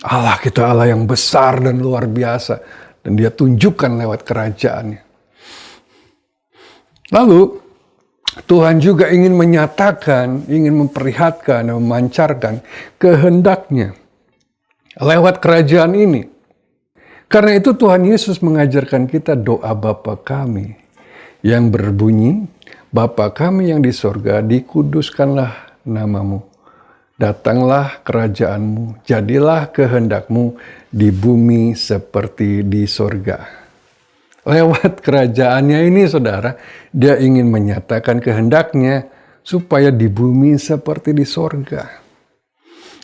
Allah kita Allah yang besar dan luar biasa, dan Dia tunjukkan lewat kerajaannya. Lalu, Tuhan juga ingin menyatakan, ingin memperlihatkan dan memancarkan kehendak-Nya lewat kerajaan ini. Karena itu Tuhan Yesus mengajarkan kita doa Bapa kami yang berbunyi, Bapa kami yang di sorga, dikuduskanlah namamu. Datanglah kerajaanmu, jadilah kehendakmu di bumi seperti di sorga. Lewat kerajaannya ini saudara, Dia ingin menyatakan kehendaknya supaya di bumi seperti di sorga.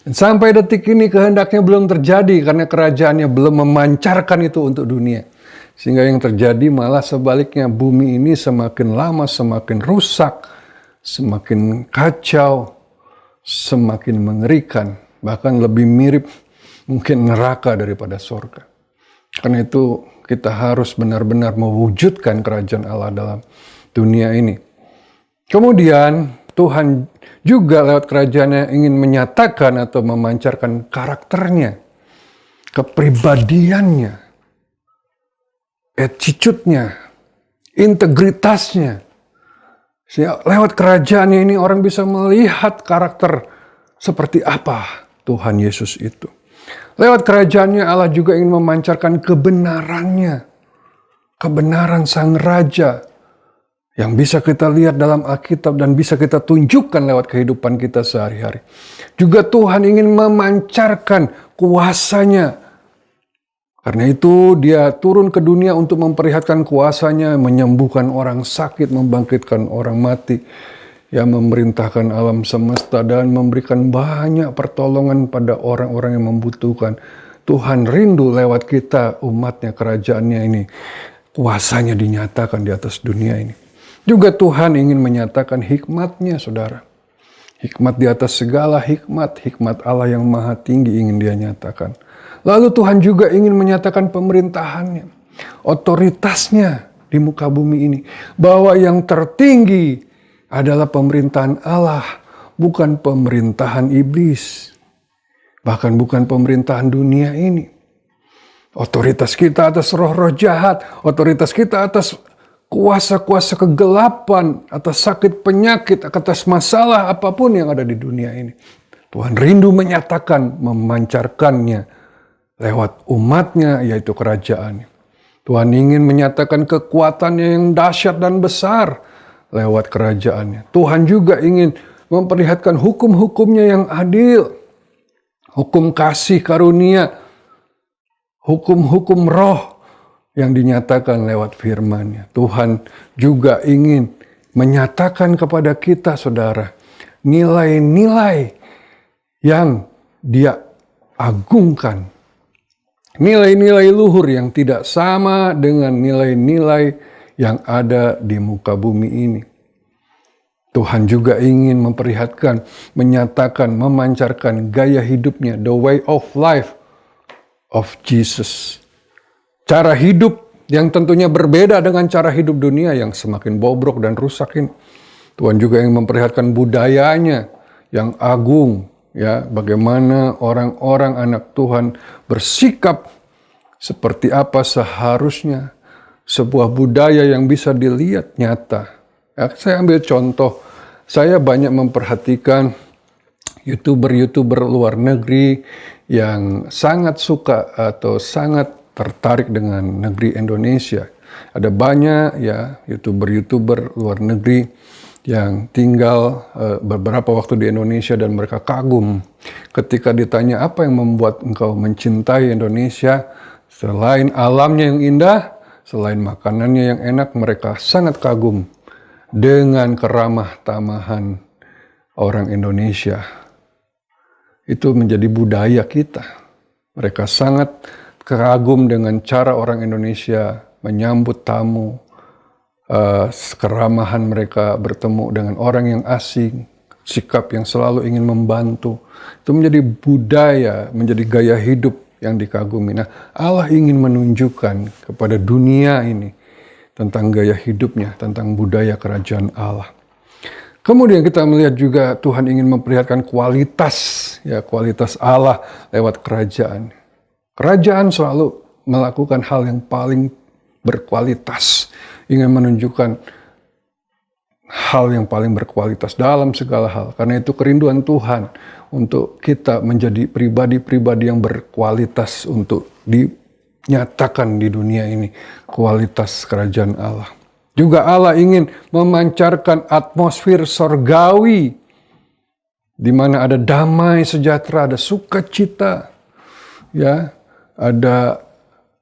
Dan sampai detik ini kehendaknya belum terjadi karena kerajaannya belum memancarkan itu untuk dunia. Sehingga yang terjadi malah sebaliknya, bumi ini semakin lama semakin rusak, semakin kacau, semakin mengerikan, bahkan lebih mirip mungkin neraka daripada surga. Karena itu kita harus benar-benar mewujudkan kerajaan Allah dalam dunia ini. Kemudian Tuhan juga lewat kerajaannya ingin menyatakan atau memancarkan karakternya, kepribadiannya, attitude-nya, integritasnya. Lewat kerajaannya ini orang bisa melihat karakter seperti apa Tuhan Yesus itu. Lewat kerajaannya Allah juga ingin memancarkan kebenarannya. Kebenaran Sang Raja yang bisa kita lihat dalam Alkitab dan bisa kita tunjukkan lewat kehidupan kita sehari-hari. Juga Tuhan ingin memancarkan kuasa-Nya. Karena itu Dia turun ke dunia untuk memperlihatkan kuasa-Nya, menyembuhkan orang sakit, membangkitkan orang mati, yang memerintahkan alam semesta dan memberikan banyak pertolongan pada orang-orang yang membutuhkan. Tuhan rindu lewat kita, umatnya, kerajaannya ini, kuasa-Nya dinyatakan di atas dunia ini. Juga Tuhan ingin menyatakan hikmat-Nya, saudara. Hikmat di atas segala hikmat, hikmat Allah yang maha tinggi ingin Dia nyatakan. Lalu Tuhan juga ingin menyatakan pemerintahannya, otoritasnya di muka bumi ini. Bahwa yang tertinggi adalah pemerintahan Allah, bukan pemerintahan iblis. Bahkan bukan pemerintahan dunia ini. Otoritas kita atas roh-roh jahat, otoritas kita atas kuasa-kuasa kegelapan, atas sakit penyakit, atas masalah apapun yang ada di dunia ini. Tuhan rindu menyatakan, memancarkannya lewat umatnya, yaitu kerajaannya. Tuhan ingin menyatakan kekuatannya yang dahsyat dan besar lewat kerajaannya. Tuhan juga ingin memperlihatkan hukum-hukumnya yang adil. Hukum kasih karunia. Hukum-hukum roh yang dinyatakan lewat firman-Nya. Tuhan juga ingin menyatakan kepada kita, saudara, nilai-nilai yang Dia agungkan. Nilai-nilai luhur yang tidak sama dengan nilai-nilai yang ada di muka bumi ini. Tuhan juga ingin memperlihatkan, menyatakan, memancarkan gaya hidupnya, the way of life of Jesus. Cara hidup yang tentunya berbeda dengan cara hidup dunia yang semakin bobrok dan rusak ini. Tuhan juga yang memperlihatkan budayanya yang agung, ya, bagaimana orang-orang anak Tuhan bersikap seperti apa seharusnya, sebuah budaya yang bisa dilihat nyata. Ya, saya ambil contoh, saya banyak memperhatikan YouTuber luar negeri yang sangat suka atau sangat tertarik dengan negeri Indonesia. Ada banyak ya YouTuber luar negeri yang tinggal beberapa waktu di Indonesia dan mereka kagum ketika ditanya apa yang membuat engkau mencintai Indonesia. Selain alamnya yang indah, selain makanannya yang enak, mereka sangat kagum dengan keramah tamahan orang Indonesia. Itu menjadi budaya kita. Mereka sangat kagum dengan cara orang Indonesia menyambut tamu, keramahan mereka bertemu dengan orang yang asing, sikap yang selalu ingin membantu. Itu menjadi budaya, menjadi gaya hidup yang dikagumi. Nah, Allah ingin menunjukkan kepada dunia ini tentang gaya hidupnya, tentang budaya kerajaan Allah. Kemudian kita melihat juga Tuhan ingin memperlihatkan kualitas, ya, kualitas Allah lewat kerajaan. Kerajaan selalu melakukan hal yang paling berkualitas, ingin menunjukkan hal yang paling berkualitas dalam segala hal. Karena itu kerinduan Tuhan untuk kita menjadi pribadi-pribadi yang berkualitas untuk dinyatakan di dunia ini, kualitas kerajaan Allah. Juga Allah ingin memancarkan atmosfer sorgawi di mana ada damai sejahtera, ada sukacita, ya, ada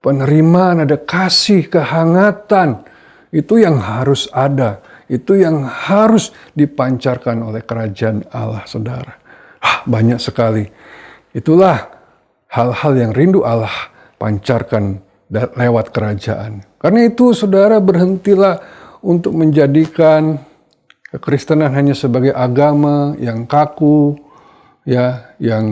penerimaan, ada kasih, kehangatan. Itu yang harus ada, itu yang harus dipancarkan oleh kerajaan Allah, saudara. Banyak sekali. Itulah hal-hal yang rindu Allah pancarkan lewat kerajaan. Karena itu saudara, berhentilah untuk menjadikan kekristenan hanya sebagai agama yang kaku, ya, yang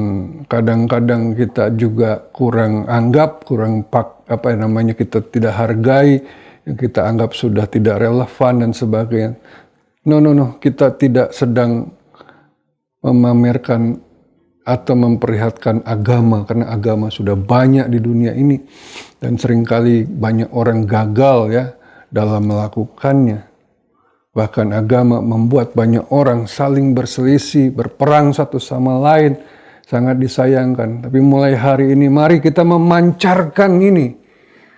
kadang-kadang kita juga kurang anggap, kita tidak hargai, yang kita anggap sudah tidak relevan dan sebagainya. No, kita tidak sedang memamerkan atau memperlihatkan agama, karena agama sudah banyak di dunia ini dan seringkali banyak orang gagal, ya, dalam melakukannya. Bahkan agama membuat banyak orang saling berselisih, berperang satu sama lain, sangat disayangkan. Tapi mulai hari ini mari kita memancarkan ini,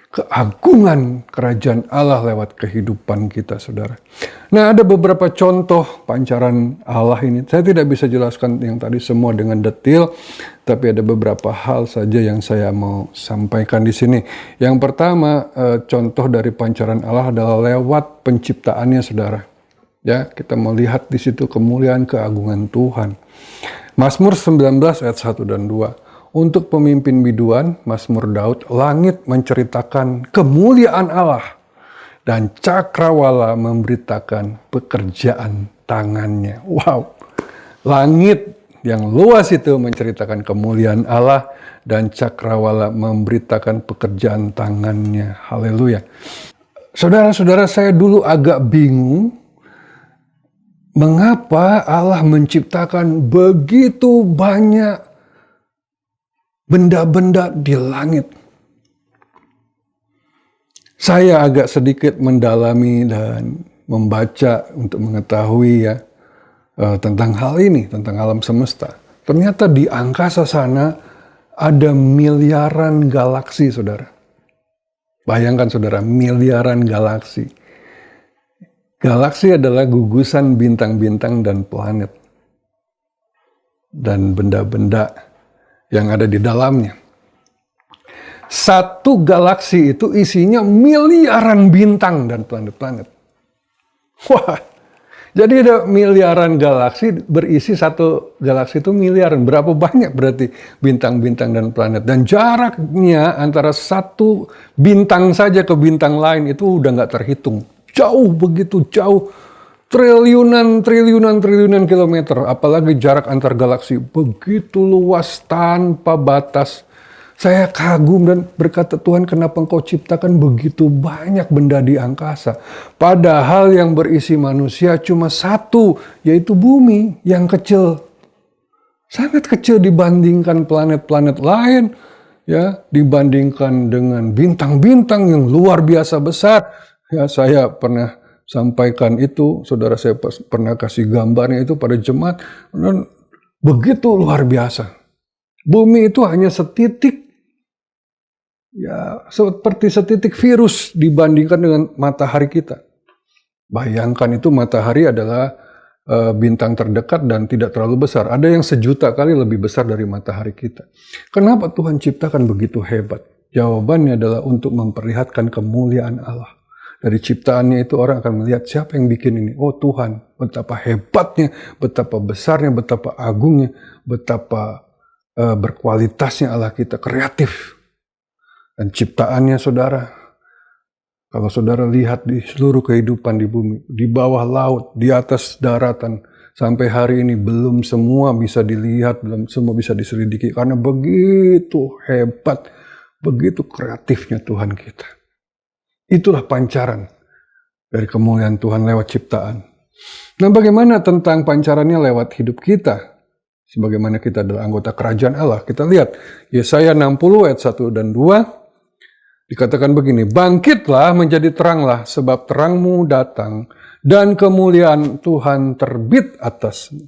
keagungan kerajaan Allah lewat kehidupan kita, saudara. Nah, ada beberapa contoh pancaran Allah ini. Saya tidak bisa jelaskan yang tadi semua dengan detail, tapi ada beberapa hal saja yang saya mau sampaikan di sini. Yang pertama, contoh dari pancaran Allah adalah lewat penciptaannya, saudara. Ya, kita mau lihat di situ kemuliaan keagungan Tuhan. Mazmur 19 ayat 1 dan 2. Untuk pemimpin biduan, Mazmur Daud, langit menceritakan kemuliaan Allah dan cakrawala memberitakan pekerjaan tangannya. Wow, langit yang luas itu menceritakan kemuliaan Allah dan cakrawala memberitakan pekerjaan tangannya. Haleluya. Saudara-saudara, saya dulu agak bingung mengapa Allah menciptakan begitu banyak benda-benda di langit. Saya agak sedikit mendalami dan membaca untuk mengetahui, ya, tentang hal ini, tentang alam semesta. Ternyata di angkasa sana ada miliaran galaksi, saudara. Bayangkan, saudara, miliaran galaksi. Galaksi adalah gugusan bintang-bintang dan planet dan benda-benda yang ada di dalamnya. Satu galaksi itu isinya miliaran bintang dan planet-planet. Wah, jadi ada miliaran galaksi berisi satu galaksi itu miliaran. Berapa banyak berarti bintang-bintang dan planet. Dan jaraknya antara satu bintang saja ke bintang lain itu udah nggak terhitung. Jauh, begitu jauh. Triliunan kilometer, apalagi jarak antar galaksi begitu luas tanpa batas, Saya kagum dan berkata, Tuhan, kenapa Engkau ciptakan begitu banyak benda di angkasa? Padahal yang berisi manusia cuma satu, yaitu bumi yang kecil. Sangat kecil dibandingkan planet-planet lain, ya, dibandingkan dengan bintang-bintang yang luar biasa besar. Ya, saya pernah sampaikan itu, saudara saya pernah kasih gambarnya itu pada jemaat, dan begitu luar biasa. Bumi itu hanya setitik, ya, seperti setitik virus dibandingkan dengan matahari kita. Bayangkan itu matahari adalah bintang terdekat dan tidak terlalu besar. Ada yang 1.000.000 kali lebih besar dari matahari kita. Kenapa Tuhan ciptakan begitu hebat? Jawabannya adalah untuk memperlihatkan kemuliaan Allah. Dari ciptaannya itu orang akan melihat siapa yang bikin ini. Oh Tuhan, betapa hebatnya, betapa besarnya, betapa agungnya, betapa berkualitasnya Allah kita, kreatif. Dan ciptaannya saudara, kalau saudara lihat di seluruh kehidupan di bumi, di bawah laut, di atas daratan, sampai hari ini belum semua bisa dilihat, belum semua bisa diselidiki. Karena begitu hebat, begitu kreatifnya Tuhan kita. Itulah pancaran dari kemuliaan Tuhan lewat ciptaan. Nah, bagaimana tentang pancarannya lewat hidup kita? Sebagaimana kita adalah anggota kerajaan Allah. Kita lihat Yesaya 60 ayat 1 dan 2. Dikatakan begini, bangkitlah menjadi teranglah sebab terangmu datang dan kemuliaan Tuhan terbit atasmu.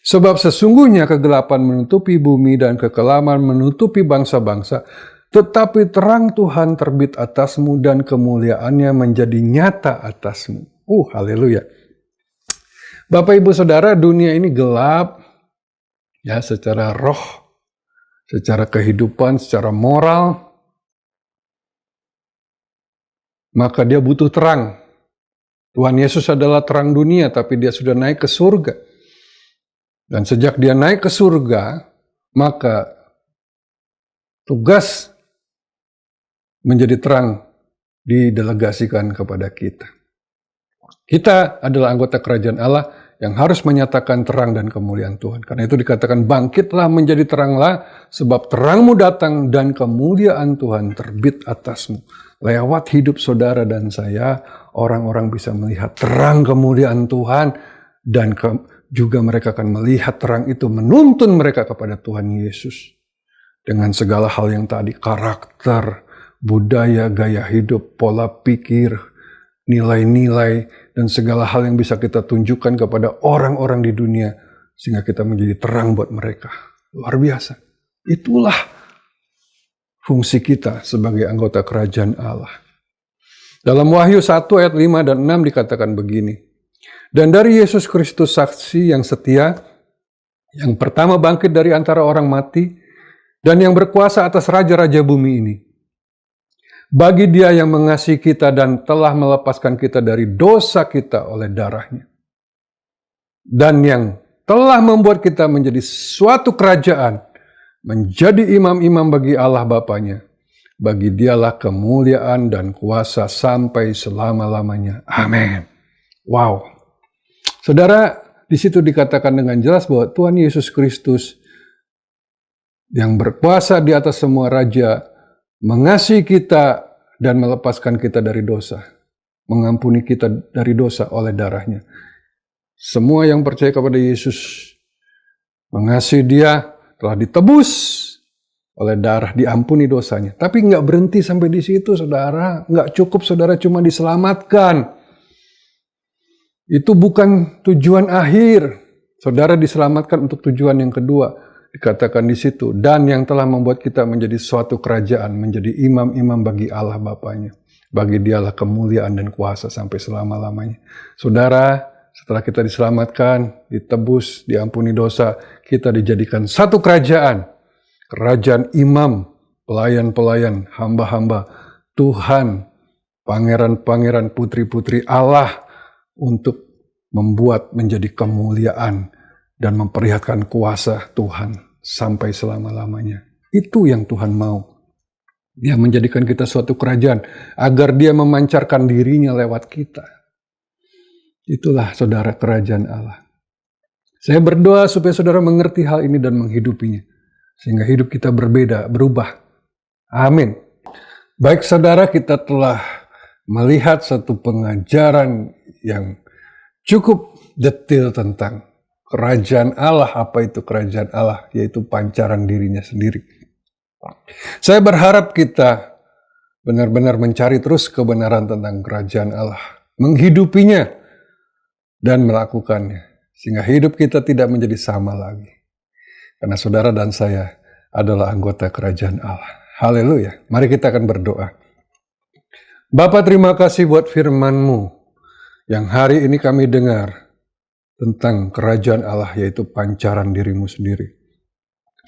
Sebab sesungguhnya kegelapan menutupi bumi dan kekelaman menutupi bangsa-bangsa. Tetapi terang Tuhan terbit atasmu dan kemuliaannya menjadi nyata atasmu. Haleluya. Bapak Ibu Saudara, dunia ini gelap ya, secara roh, secara kehidupan, secara moral. Maka dia butuh terang. Tuhan Yesus adalah terang dunia, tapi dia sudah naik ke surga. Dan sejak dia naik ke surga, maka tugas menjadi terang didelegasikan kepada kita. Kita adalah anggota kerajaan Allah yang harus menyatakan terang dan kemuliaan Tuhan. Karena itu dikatakan bangkitlah menjadi teranglah sebab terangmu datang dan kemuliaan Tuhan terbit atasmu. Lewat hidup saudara dan saya, orang-orang bisa melihat terang kemuliaan Tuhan dan juga mereka akan melihat terang itu menuntun mereka kepada Tuhan Yesus. Dengan segala hal yang tadi, karakter, budaya, gaya hidup, pola pikir, nilai-nilai, dan segala hal yang bisa kita tunjukkan kepada orang-orang di dunia sehingga kita menjadi terang buat mereka. Luar biasa. Itulah fungsi kita sebagai anggota kerajaan Allah. Dalam Wahyu 1 ayat 5 dan 6 dikatakan begini. Dan dari Yesus Kristus saksi yang setia, yang pertama bangkit dari antara orang mati, dan yang berkuasa atas raja-raja bumi ini. Bagi dia yang mengasihi kita dan telah melepaskan kita dari dosa kita oleh darahnya. Dan yang telah membuat kita menjadi suatu kerajaan, menjadi imam-imam bagi Allah Bapanya. Bagi dialah kemuliaan dan kuasa sampai selama-lamanya. Amin. Wow. Saudara, di situ dikatakan dengan jelas bahwa Tuhan Yesus Kristus yang berkuasa di atas semua raja, mengasihi kita dan melepaskan kita dari dosa. Mengampuni kita dari dosa oleh darahnya. Semua yang percaya kepada Yesus, mengasihi dia, telah ditebus oleh darah, diampuni dosanya. Tapi nggak berhenti sampai di situ, saudara. Nggak cukup saudara cuma diselamatkan. Itu bukan tujuan akhir. Saudara diselamatkan untuk tujuan yang kedua. Dikatakan di situ, dan yang telah membuat kita menjadi suatu kerajaan, menjadi imam-imam bagi Allah Bapanya. Bagi dialah kemuliaan dan kuasa sampai selama-lamanya. Saudara, setelah kita diselamatkan, ditebus, diampuni dosa, kita dijadikan satu kerajaan. Kerajaan imam, pelayan-pelayan, hamba-hamba Tuhan, pangeran-pangeran, putri-putri Allah, untuk membuat menjadi kemuliaan dan memperlihatkan kuasa Tuhan sampai selama-lamanya. Itu yang Tuhan mau. Dia menjadikan kita suatu kerajaan agar dia memancarkan dirinya lewat kita. Itulah saudara kerajaan Allah. Saya berdoa supaya saudara mengerti hal ini dan menghidupinya. Sehingga hidup kita berbeda, berubah. Amin. Baik saudara, kita telah melihat satu pengajaran yang cukup detail tentang kerajaan Allah. Apa itu kerajaan Allah? Yaitu pancaran dirinya sendiri. Saya berharap kita benar-benar mencari terus kebenaran tentang kerajaan Allah. Menghidupinya dan melakukannya. Sehingga hidup kita tidak menjadi sama lagi. Karena saudara dan saya adalah anggota kerajaan Allah. Haleluya. Mari kita akan berdoa. Bapa, terima kasih buat firman-Mu yang hari ini kami dengar tentang kerajaan Allah, yaitu pancaran diri-Mu sendiri.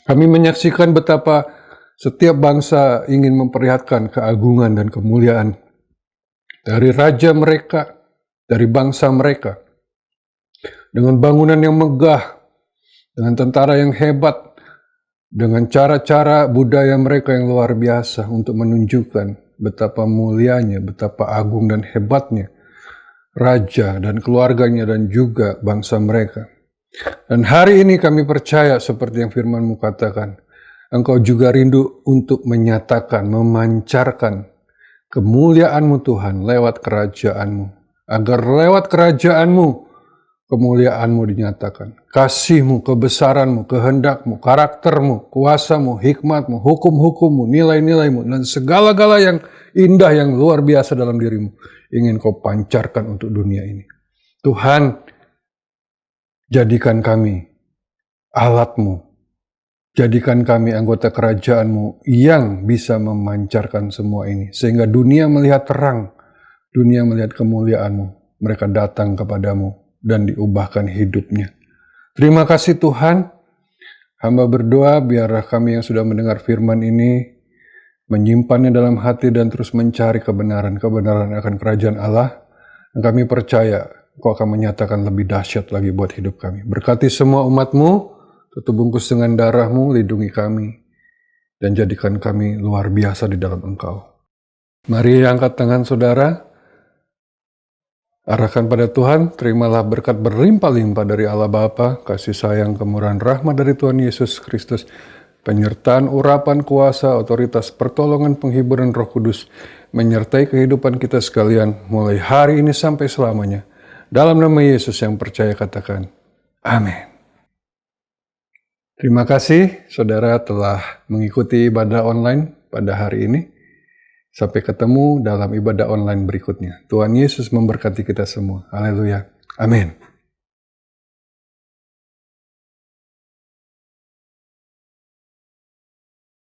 Kami menyaksikan betapa setiap bangsa ingin memperlihatkan keagungan dan kemuliaan dari raja mereka, dari bangsa mereka. Dengan bangunan yang megah, dengan tentara yang hebat, dengan cara-cara budaya mereka yang luar biasa untuk menunjukkan betapa mulianya, betapa agung dan hebatnya raja dan keluarganya dan juga bangsa mereka. Dan hari ini kami percaya seperti yang firman-Mu katakan, Engkau juga rindu untuk menyatakan, memancarkan kemuliaan-Mu Tuhan lewat kerajaan-Mu. Agar lewat kerajaan-Mu, kemuliaan-Mu dinyatakan. Kasih-Mu, kebesaran-Mu, kehendak-Mu, karakter-Mu, kuasa-Mu, hikmat-Mu, hukum-hukum-Mu, nilai-nilai-Mu, dan segala-gala yang indah, yang luar biasa dalam diri-Mu, ingin Kau pancarkan untuk dunia ini. Tuhan, jadikan kami alat-Mu. Jadikan kami anggota kerajaan-Mu yang bisa memancarkan semua ini. Sehingga dunia melihat terang, dunia melihat kemuliaan-Mu. Mereka datang kepadamu dan diubahkan hidupnya. Terima kasih Tuhan. Hamba berdoa biarlah kami yang sudah mendengar firman ini menyimpannya dalam hati dan terus mencari kebenaran akan kerajaan Allah. Dan kami percaya Kau akan menyatakan lebih dahsyat lagi buat hidup kami. Berkati semua umat-Mu, tutup bungkus dengan darah-Mu, lindungi kami, dan jadikan kami luar biasa di dalam Engkau. Mari angkat tangan saudara, arahkan pada Tuhan, terimalah berkat berlimpah-limpah dari Allah Bapa, kasih sayang, kemurahan rahmat dari Tuhan Yesus Kristus, penyertaan urapan kuasa, otoritas, pertolongan, penghiburan Roh Kudus, menyertai kehidupan kita sekalian, mulai hari ini sampai selamanya. Dalam nama Yesus yang percaya katakan, amin. Terima kasih saudara telah mengikuti ibadah online pada hari ini. Sampai ketemu dalam ibadah online berikutnya. Tuhan Yesus memberkati kita semua. Haleluya. Amin.